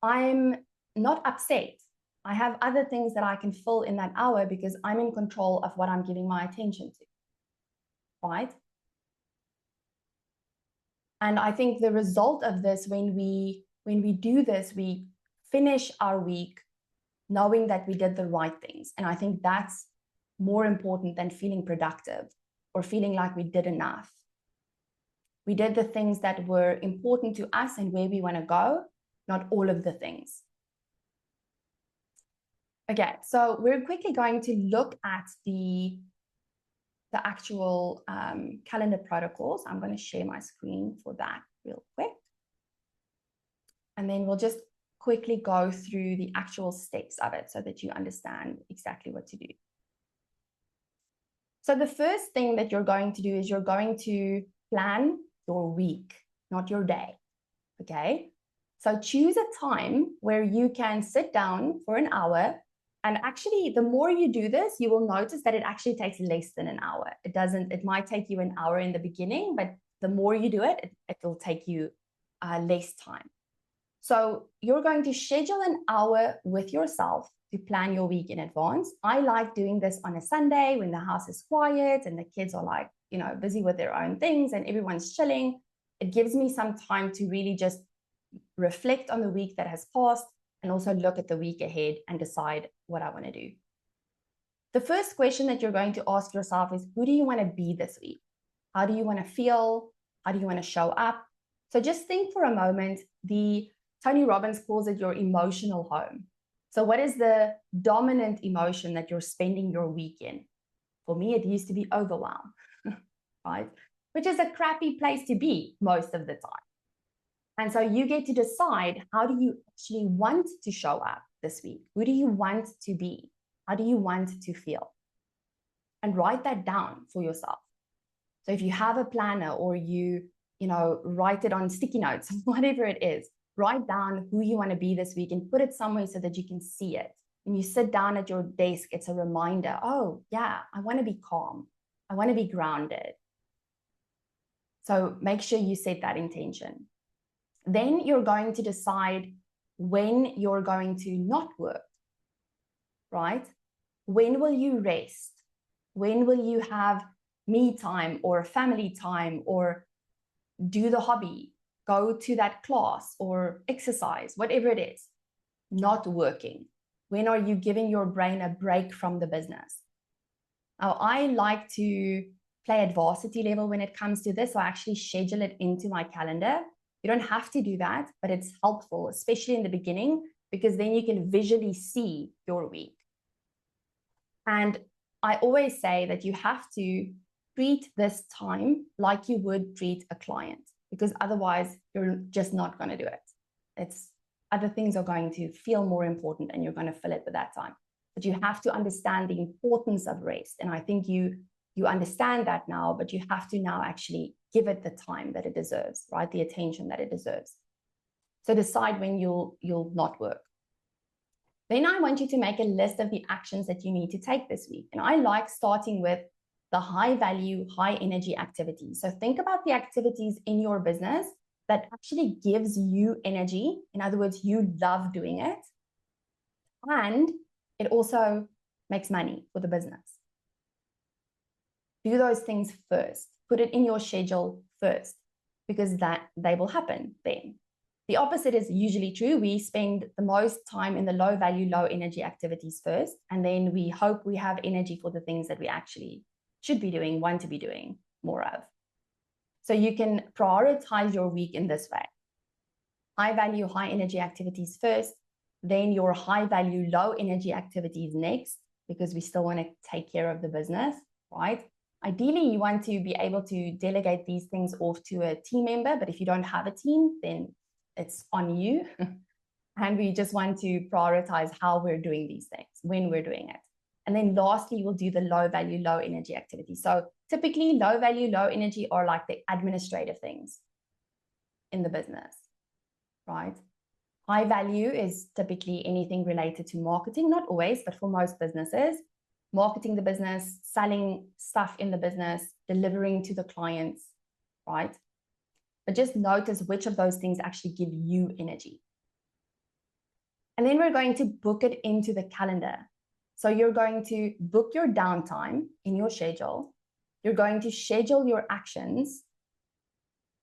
I'm not upset. I have other things that I can fill in that hour because I'm in control of what I'm giving my attention to, right? And I think the result of this, when we do this, we finish our week knowing that we did the right things. And I think that's more important than feeling productive or feeling like we did enough. We did the things that were important to us and where we want to go, not all of the things. Okay, so we're quickly going to look at the actual calendar protocols. I'm going to share my screen for that real quick. And then we'll just quickly go through the actual steps of it so that you understand exactly what to do. So the first thing that you're going to do is you're going to plan your week, not your day, okay? So choose a time where you can sit down for an hour. And actually, the more you do this, you will notice that it actually takes less than an hour. It might take you an hour in the beginning, but the more you do it, it will take you less time. So you're going to schedule an hour with yourself to plan your week in advance. I like doing this on a Sunday when the house is quiet and the kids are like, busy with their own things and everyone's chilling. It gives me some time to really just reflect on the week that has passed and also look at the week ahead and decide what I want to do. The first question that you're going to ask yourself is, who do you want to be this week? How do you want to feel? How do you want to show up? So just think for a moment. Tony Robbins calls it your emotional home. So what is the dominant emotion that you're spending your week in? For me, it used to be overwhelm, right? Which is a crappy place to be most of the time. And so you get to decide, how do you actually want to show up this week? Who do you want to be? How do you want to feel? And write that down for yourself. So if you have a planner or you write it on sticky notes, whatever it is, write down who you want to be this week and put it somewhere so that you can see it. When you sit down at your desk, it's a reminder, oh yeah, I want to be calm. I want to be grounded. So make sure you set that intention. Then you're going to decide when you're going to not work, right? When will you rest? When will you have me time or family time or do the hobby, go to that class or exercise, whatever it is, not working? When are you giving your brain a break from the business? Now, I like to play at varsity level when it comes to this, so I actually schedule it into my calendar. You don't have to do that, but it's helpful, especially in the beginning, because then you can visually see your week. And I always say that you have to treat this time like you would treat a client, because otherwise you're just not going to do it. It's other things are going to feel more important and you're going to fill it with that time. But you have to understand the importance of rest. And I think you understand that now, but you have to now actually give it the time that it deserves, right? The attention that it deserves. So decide when you'll not work. Then I want you to make a list of the actions that you need to take this week. And I like starting with the high value, high energy activities. So think about the activities in your business that actually gives you energy. In other words, you love doing it. And it also makes money for the business. Do those things first. Put it in your schedule first, because that they will happen then. The opposite is usually true. We spend the most time in the low value, low energy activities first, and then we hope we have energy for the things that we actually should be doing, want to be doing more of. So you can prioritize your week in this way. High value, high energy activities first, then your high value, low energy activities next, because we still want to take care of the business, right? Ideally, you want to be able to delegate these things off to a team member, but if you don't have a team, then it's on you. And we just want to prioritize how we're doing these things, when we're doing it. And then lastly, we'll do the low value, low energy activity. So typically low value, low energy are like the administrative things in the business, right? High value is typically anything related to marketing, not always, but for most businesses, marketing the business, selling stuff in the business, delivering to the clients, right? But just notice which of those things actually give you energy. And then we're going to book it into the calendar. So you're going to book your downtime in your schedule. You're going to schedule your actions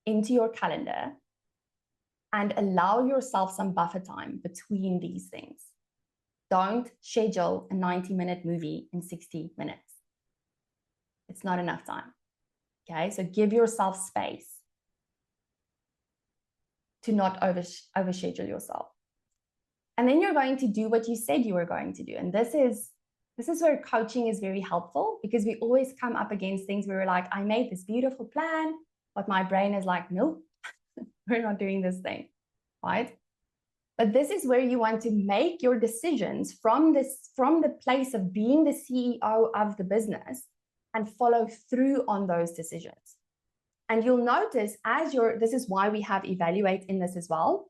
into your calendar and allow yourself some buffer time between these things. Don't schedule a 90-minute movie in 60 minutes. It's not enough time. Okay, so give yourself space to not overschedule yourself. And then you're going to do what you said you were going to do. And this is where coaching is very helpful, because we always come up against things where we're like, I made this beautiful plan, but my brain is like, nope, we're not doing this thing, right? But this is where you want to make your decisions from the place of being the CEO of the business and follow through on those decisions. And you'll notice this is why we have evaluate in this as well.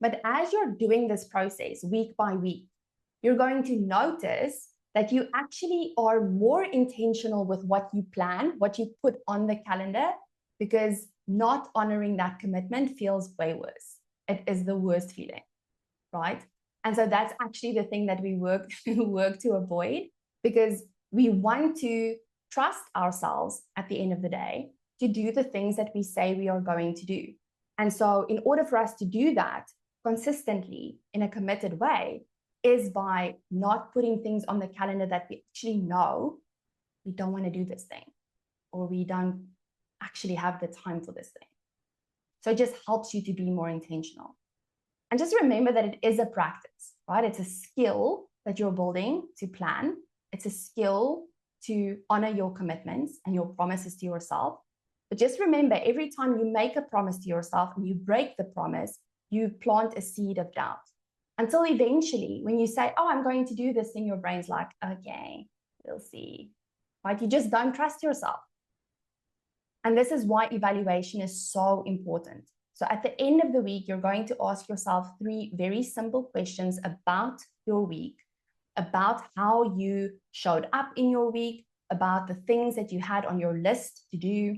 But as you're doing this process week by week, you're going to notice that you actually are more intentional with what you plan, what you put on the calendar, because not honoring that commitment feels way worse. It is the worst feeling, right? And so that's actually the thing that we work to avoid, because we want to trust ourselves at the end of the day to do the things that we say we are going to do. And so in order for us to do that consistently in a committed way is by not putting things on the calendar that we actually know we don't want to do this thing, or we don't actually have the time for this thing. So it just helps you to be more intentional. And just remember that it is a practice, right? It's a skill that you're building to plan. It's a skill to honor your commitments and your promises to yourself. But just remember, every time you make a promise to yourself and you break the promise, you plant a seed of doubt. Until eventually, when you say, oh, I'm going to do this, then your brain's like, okay, we'll see, right? You just don't trust yourself. And this is why evaluation is so important. So at the end of the week, you're going to ask yourself 3 very simple questions about your week, about how you showed up in your week, about the things that you had on your list to do,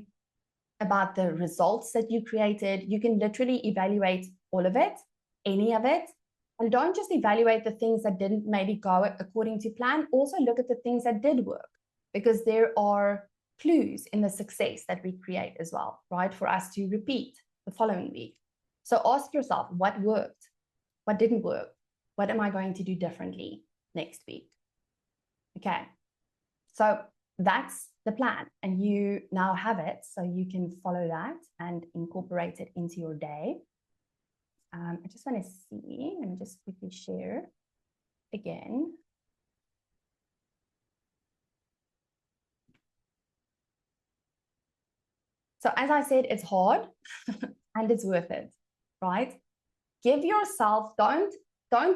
about the results that you created. You can literally evaluate all of it, any of it. And don't just evaluate the things that didn't maybe go according to plan. Also look at the things that did work, because there are clues in the success that we create as well, right? For us to repeat the following week. So ask yourself, what worked? What didn't work? What am I going to do differently next week? Okay. So that's the plan, and you now have it, so you can follow that and incorporate it into your day. I just want to see, let me just quickly share again. So as I said, it's hard and it's worth it, right? Give yourself, don't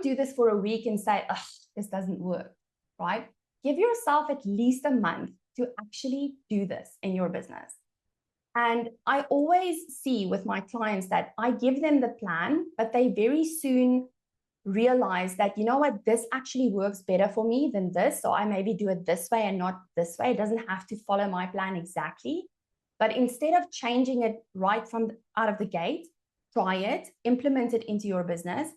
do this for a week and say, oh, this doesn't work, right? Give yourself at least a month to actually do this in your business. And I always see with my clients that I give them the plan, but they very soon realize that, you know what, this actually works better for me than this. So I maybe do it this way and not this way. It doesn't have to follow my plan exactly. But instead of changing it right from out of the gate, try it, implement it into your business,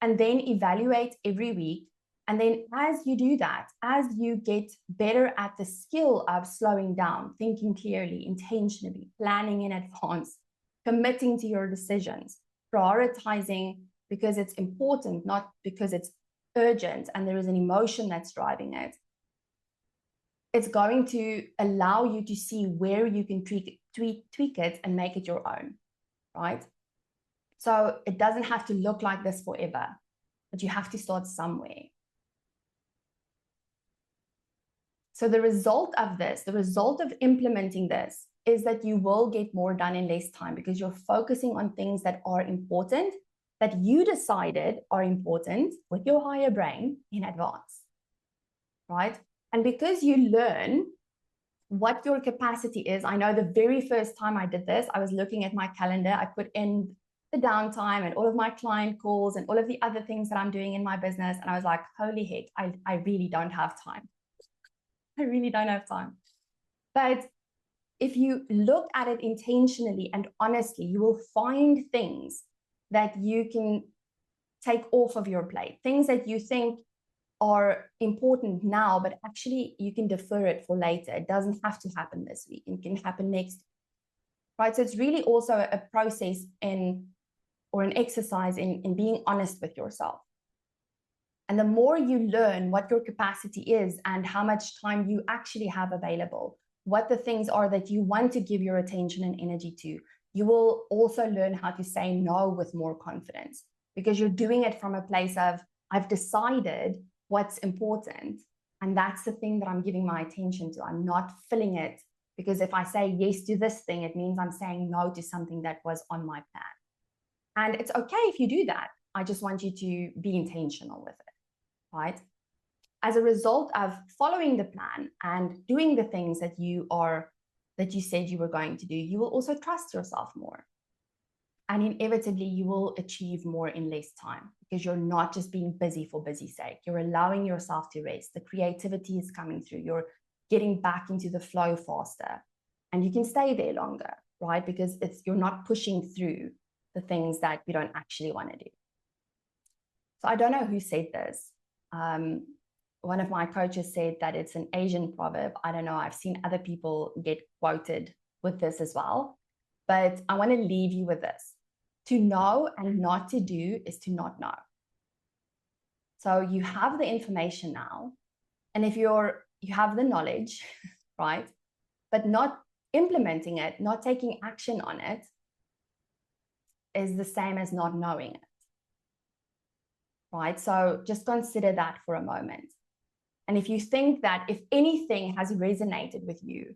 and then evaluate every week. And then as you do that, as you get better at the skill of slowing down, thinking clearly, intentionally, planning in advance, committing to your decisions, prioritizing because it's important, not because it's urgent and there is an emotion that's driving it, it's going to allow you to see where you can tweak it and make it your own, right? So it doesn't have to look like this forever, but you have to start somewhere. So the result of this, the result of implementing this is that you will get more done in less time because you're focusing on things that are important, that you decided are important with your higher brain in advance, right? And because you learn what your capacity is, I know the very first time I did this, I was looking at my calendar, I put in the downtime and all of my client calls and all of the other things that I'm doing in my business. And I was like, holy heck, I really don't have time. I really don't have time. But if you look at it intentionally and honestly, you will find things that you can take off of your plate, things that you think are important now, but actually you can defer it for later. It doesn't have to happen this week. It can happen next, right? So it's really also a process or an exercise in being honest with yourself. And the more you learn what your capacity is and how much time you actually have available, what the things are that you want to give your attention and energy to, you will also learn how to say no with more confidence because you're doing it from a place of, I've decided what's important. And that's the thing that I'm giving my attention to. I'm not filling it because if I say yes to this thing, it means I'm saying no to something that was on my plan. And it's okay if you do that. I just want you to be intentional with it, right? As a result of following the plan and doing the things that you said you were going to do, you will also trust yourself more. And inevitably, you will achieve more in less time because you're not just being busy for busy's sake. You're allowing yourself to rest. The creativity is coming through. You're getting back into the flow faster. And you can stay there longer, right? Because you're not pushing through the things that you don't actually want to do. So I don't know who said this. One of my coaches said that it's an Asian proverb. I don't know. I've seen other people get quoted with this as well. But I want to leave you with this. To know and not to do is to not know. So you have the information now. And if you have the knowledge, right? But not implementing it, not taking action on it is the same as not knowing it. Right? So just consider that for a moment. And if you think that if anything has resonated with you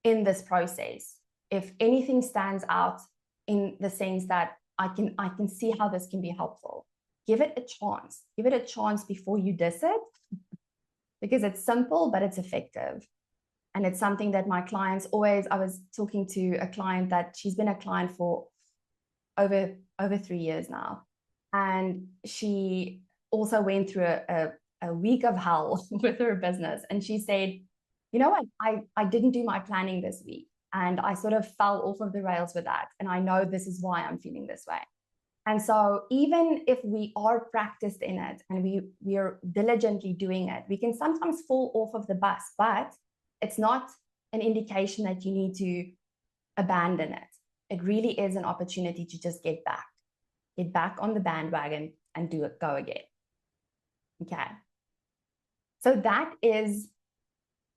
in this process, if anything stands out in the sense that I can see how this can be helpful, give it a chance. Give it a chance before you diss it because it's simple, but it's effective. And it's something that my clients always, I was talking to a client that she's been a client for over 3 years now. And she also went through a week of hell with her business. And she said, you know what, I didn't do my planning this week. And I sort of fell off of the rails with that. And I know this is why I'm feeling this way. And so even if we are practiced in it and we are diligently doing it, we can sometimes fall off of the bus, but it's not an indication that you need to abandon it. It really is an opportunity to just get back on the bandwagon and go again. Okay. So that is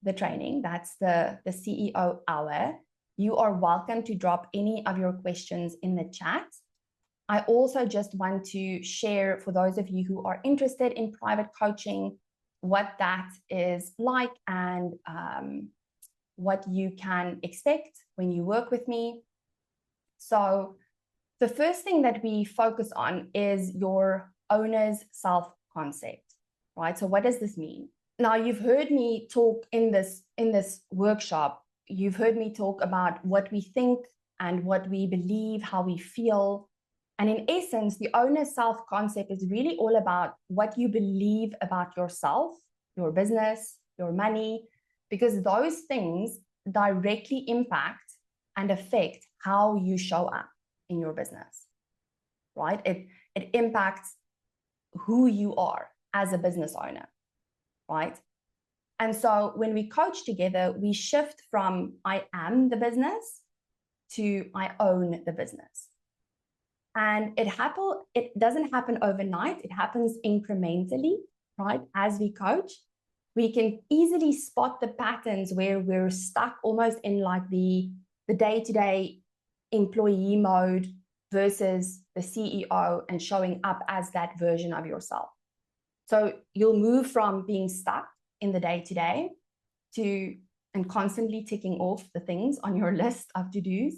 the training. That's the CEO hour. You are welcome to drop any of your questions in the chat. I also just want to share, for those of you who are interested in private coaching, what that is like and what you can expect when you work with me. So the first thing that we focus on is your owner's self-concept, right? So what does this mean? Now, you've heard me talk in this workshop, you've heard me talk about what we think and what we believe, how we feel. And in essence, the owner's self-concept is really all about what you believe about yourself, your business, your money, because those things directly impact and affect how you show up in your business, right? It impacts who you are as a business owner, right? And so when we coach together, we shift from I am the business to I own the business. And it doesn't happen overnight. It happens incrementally, right? As we coach, we can easily spot the patterns where we're stuck almost in like the day-to-day employee mode versus the CEO and showing up as that version of yourself. So you'll move from being stuck in the day-to-day and constantly ticking off the things on your list of to-dos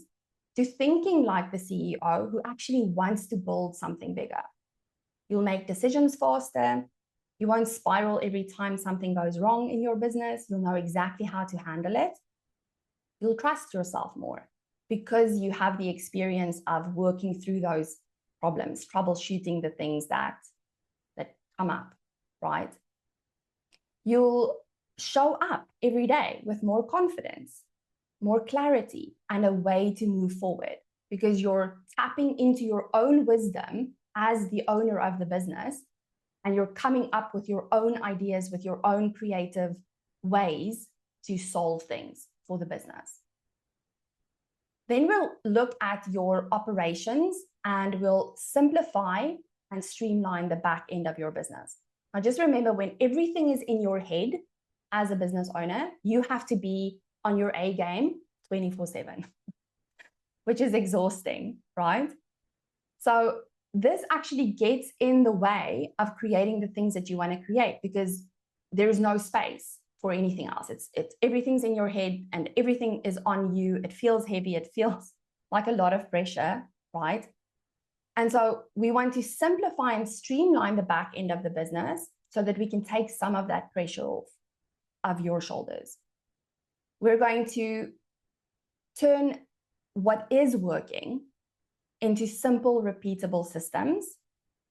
to thinking like the CEO who actually wants to build something bigger. You'll make decisions faster. You won't spiral every time something goes wrong in your business. You'll know exactly how to handle it. You'll trust yourself more because you have the experience of working through those problems, troubleshooting the things that come up, right? You'll show up every day with more confidence, more clarity, and a way to move forward because you're tapping into your own wisdom as the owner of the business, and you're coming up with your own ideas, with your own creative ways to solve things for the business. Then we'll look at your operations and we'll simplify and streamline the back end of your business. Now, just remember, when everything is in your head as a business owner, you have to be on your A game 24/7, which is exhausting, right? So this actually gets in the way of creating the things that you want to create because there is no space for anything else. It's everything's in your head and everything is on you. It feels heavy. It feels like a lot of pressure, right? And so we want to simplify and streamline the back end of the business so that we can take some of that pressure off of your shoulders. We're going to turn what is working into simple, repeatable systems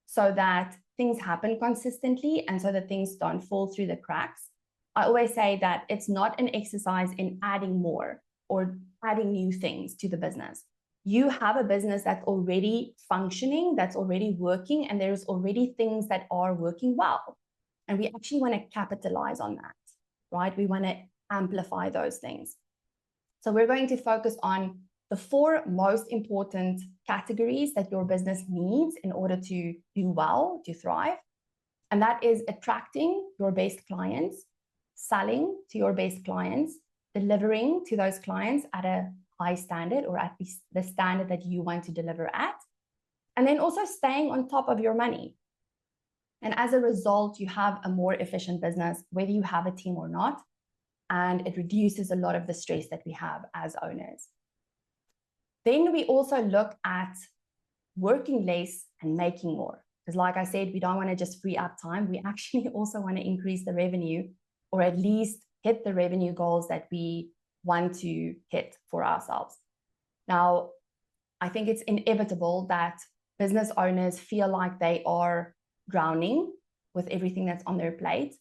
so that things happen consistently and so that things don't fall through the cracks. I always say that it's not an exercise in adding more or adding new things to the business. You have a business that's already functioning, that's already working, and there's already things that are working well. And we actually want to capitalize on that, right? We want to amplify those things. So we're going to focus on the 4 most important categories that your business needs in order to do well, to thrive. And that is attracting your best clients, selling to your best clients, delivering to those clients at a high standard or at least the standard that you want to deliver at, and then also staying on top of your money. And as a result, you have a more efficient business, whether you have a team or not, and it reduces a lot of the stress that we have as owners. Then we also look at working less and making more. Because like I said, we don't want to just free up time. We actually also want to increase the revenue or at least hit the revenue goals that we want to hit for ourselves. Now, I think it's inevitable that business owners feel like they are drowning with everything that's on their plate.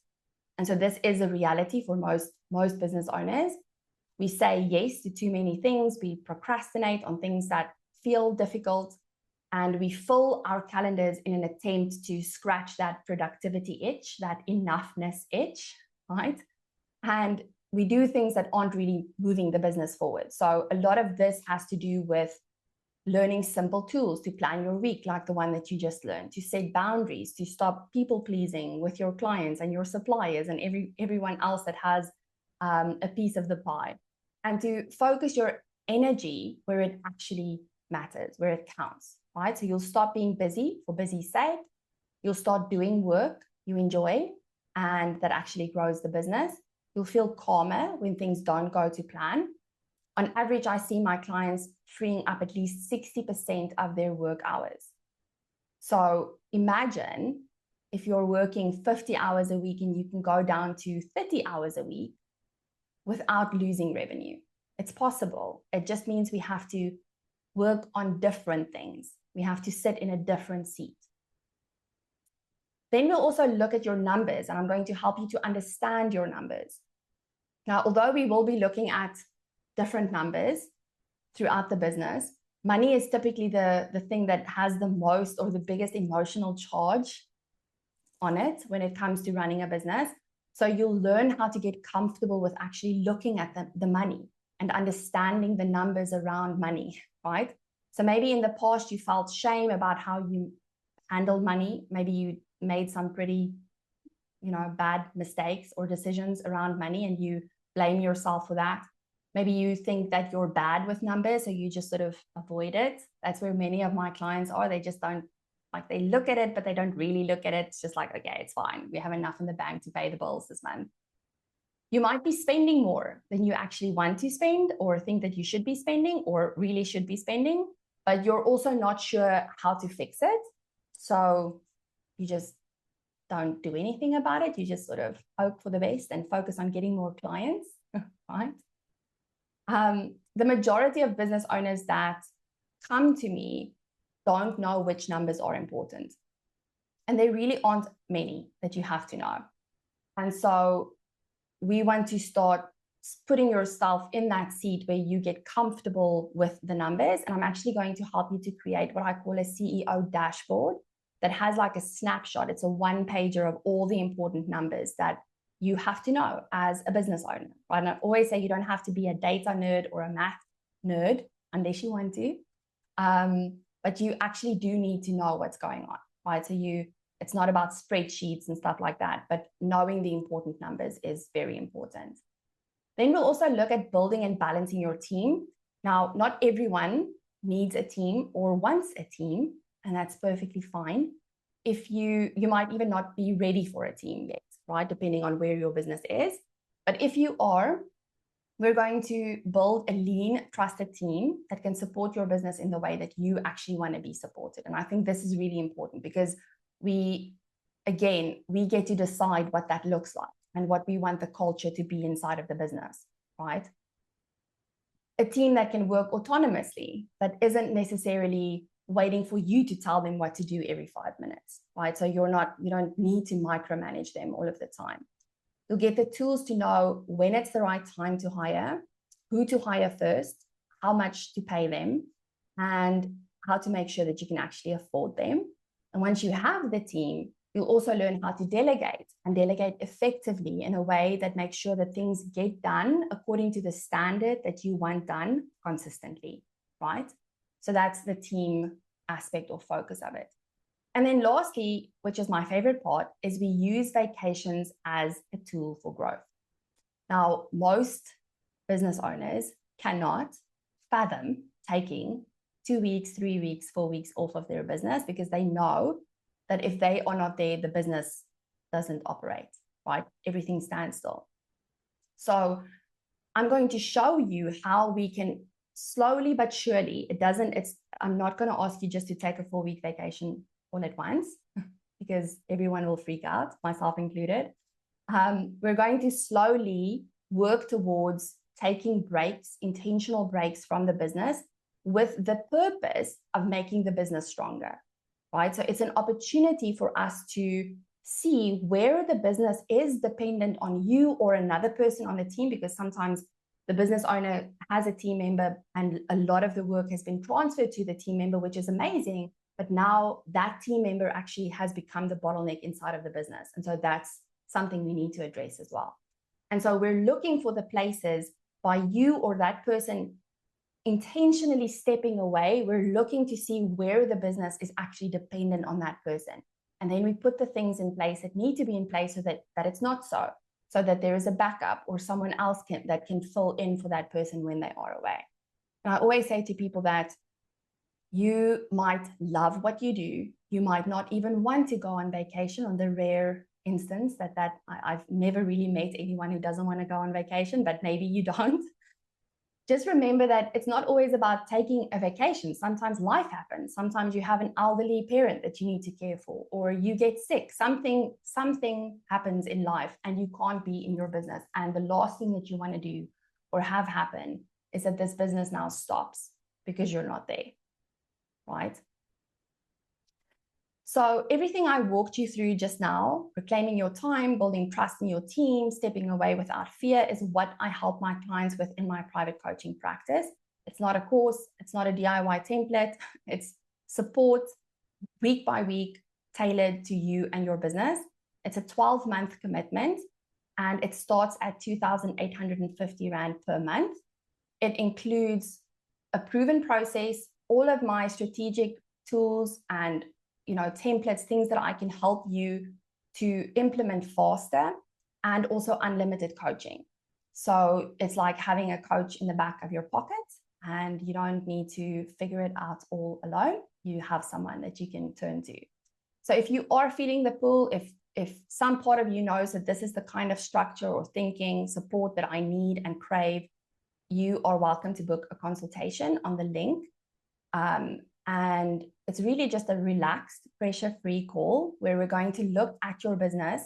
And so this is a reality for most business owners. We say yes to too many things. We procrastinate on things that feel difficult, and we fill our calendars in an attempt to scratch that productivity itch, that enoughness itch, right? And we do things that aren't really moving the business forward. So a lot of this has to do with learning simple tools to plan your week, like the one that you just learned, to set boundaries, to stop people pleasing with your clients and your suppliers and everyone else that has a piece of the pie, and to focus your energy where it actually matters, where it counts, right? So you'll stop being busy for busy's sake. You'll start doing work you enjoy and that actually grows the business. You'll feel calmer when things don't go to plan. On average, I see my clients freeing up at least 60% of their work hours. So imagine if you're working 50 hours a week and you can go down to 30 hours a week without losing revenue. It's possible. It just means we have to work on different things. We have to sit in a different seat. Then we'll also look at your numbers, and I'm going to help you to understand your numbers. Now, although we will be looking at different numbers throughout the business, money is typically the thing that has the most or the biggest emotional charge on it when it comes to running a business. So you'll learn how to get comfortable with actually looking at the money and understanding the numbers around money, right? So maybe in the past you felt shame about how you handled money. Maybe you made some pretty, bad mistakes or decisions around money and you blame yourself for that. Maybe you think that you're bad with numbers, so you just sort of avoid it. That's where many of my clients are. They just don't, they look at it, but they don't really look at it. It's just like, okay, it's fine. We have enough in the bank to pay the bills this month. You might be spending more than you actually want to spend or think that you should be spending or really should be spending, but you're also not sure how to fix it. So you just don't do anything about it. You just sort of hope for the best and focus on getting more clients, right? The majority of business owners that come to me don't know which numbers are important. And there really aren't many that you have to know. And so we want to start putting yourself in that seat where you get comfortable with the numbers. And I'm actually going to help you to create what I call a CEO dashboard that has like a snapshot. It's a one-pager of all the important numbers that you have to know as a business owner, right? And I always say you don't have to be a data nerd or a math nerd unless you want to, but you actually do need to know what's going on, right? So it's not about spreadsheets and stuff like that, but knowing the important numbers is very important. Then we'll also look at building and balancing your team. Now, not everyone needs a team or wants a team, and that's perfectly fine. If you might even not be ready for a team yet, right? Depending on where your business is. But if you are, we're going to build a lean, trusted team that can support your business in the way that you actually want to be supported. And I think this is really important because we get to decide what that looks like and what we want the culture to be inside of the business, right? A team that can work autonomously, that isn't necessarily waiting for you to tell them what to do every 5 minutes, right? So you don't need to micromanage them all of the time. You'll get the tools to know when it's the right time to hire, who to hire first, how much to pay them, and how to make sure that you can actually afford them. And once you have the team, you'll also learn how to delegate and delegate effectively in a way that makes sure that things get done according to the standard that you want done consistently, right? So that's the team aspect or focus of it. And then lastly, which is my favorite part, is we use vacations as a tool for growth. Now, most business owners cannot fathom taking 2 weeks, 3 weeks, 4 weeks off of their business because they know that if they are not there, the business doesn't operate, right? Everything stands still. So I'm going to show you how we can slowly but surely, I'm not going to ask you just to take a 4-week vacation all at once because everyone will freak out, myself included. We're going to slowly work towards taking breaks, intentional breaks from the business with the purpose of making the business stronger, right? So it's an opportunity for us to see where the business is dependent on you or another person on the team, because sometimes the business owner has a team member and a lot of the work has been transferred to the team member, which is amazing. But now that team member actually has become the bottleneck inside of the business. And so that's something we need to address as well. And so we're looking for the places by you or that person intentionally stepping away. We're looking to see where the business is actually dependent on that person. And then we put the things in place that need to be in place so that it's not so that there is a backup or someone else that can fill in for that person when they are away. And I always say to people that You might love what you do. You might not even want to go on vacation, on the rare instance that I've never really met anyone who doesn't want to go on vacation, but maybe you don't. Just remember that it's not always about taking a vacation. Sometimes life happens. Sometimes you have an elderly parent that you need to care for, or you get sick. Something happens in life and you can't be in your business. And the last thing that you want to do or have happen is that this business now stops because you're not there, right? So everything I walked you through just now, reclaiming your time, building trust in your team, stepping away without fear, is what I help my clients with in my private coaching practice. It's not a course. It's not a DIY template. It's support week by week, tailored to you and your business. It's a 12-month commitment, and it starts at 2,850 Rand per month. It includes a proven process, all of my strategic tools and templates, things that I can help you to implement faster, and also unlimited coaching. So it's like having a coach in the back of your pocket, and you don't need to figure it out all alone. You have someone that you can turn to. So if you are feeling the pull, if some part of you knows that this is the kind of structure or thinking support that I need and crave, you are welcome to book a consultation on the link. And it's really just a relaxed, pressure-free call where we're going to look at your business,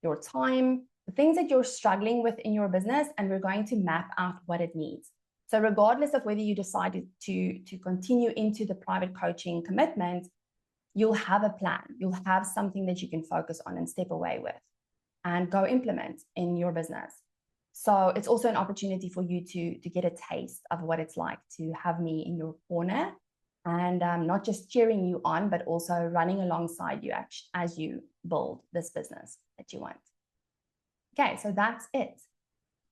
your time, the things that you're struggling with in your business, and we're going to map out what it needs. So regardless of whether you decided to continue into the private coaching commitment, you'll have a plan. You'll have something that you can focus on and step away with and go implement in your business. So it's also an opportunity for you to get a taste of what it's like to have me in your corner, and not just cheering you on, but also running alongside you as you build this business that you want. Okay, so that's it.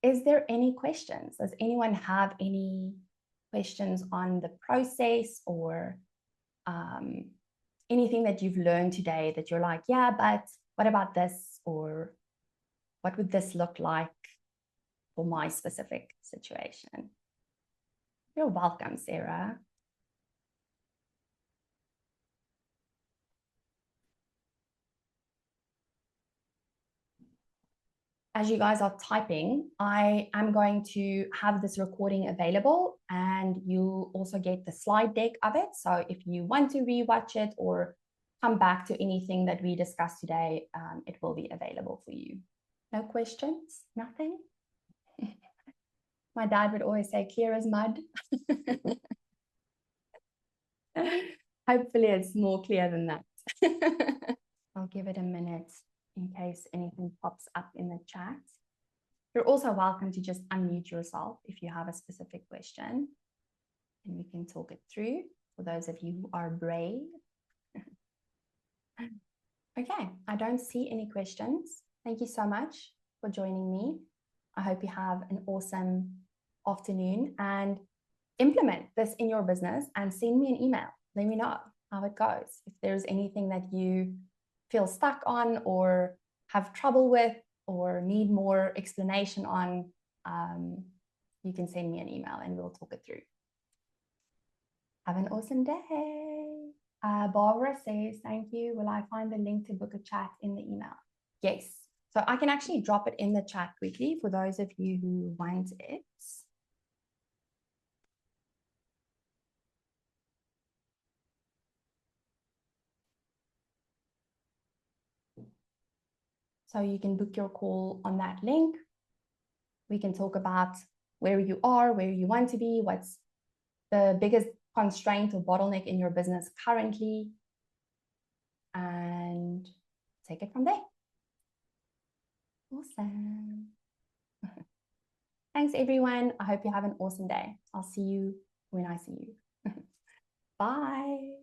Is there any questions? Does anyone have any questions on the process, or anything that you've learned today that you're like, yeah, but what about this? Or what would this look like for my specific situation? You're welcome, Sarah. As you guys are typing, I am going to have this recording available, and you'll also get the slide deck of it. So if you want to rewatch it or come back to anything that we discussed today, it will be available for you. No questions? Nothing? My dad would always say, clear as mud. Hopefully it's more clear than that. I'll give it a minute in case anything pops up in the chat. You're also welcome to just unmute yourself if you have a specific question, and we can talk it through for those of you who are brave. Okay, I don't see any questions. Thank you so much for joining me. I hope you have an awesome afternoon, and implement this in your business and send me an email. Let me know how it goes. If there's anything that you feel stuck on or have trouble with or need more explanation on, you can send me an email and we'll talk it through. Have an awesome day. Barbara says, thank you. Will I find the link to book a chat in the email? Yes. So I can actually drop it in the chat quickly for those of you who want it. So you can book your call on that link. We can talk about where you are, where you want to be, what's the biggest constraint or bottleneck in your business currently, and take it from there. Awesome. Thanks, everyone. I hope you have an awesome day. I'll see you when I see you. Bye.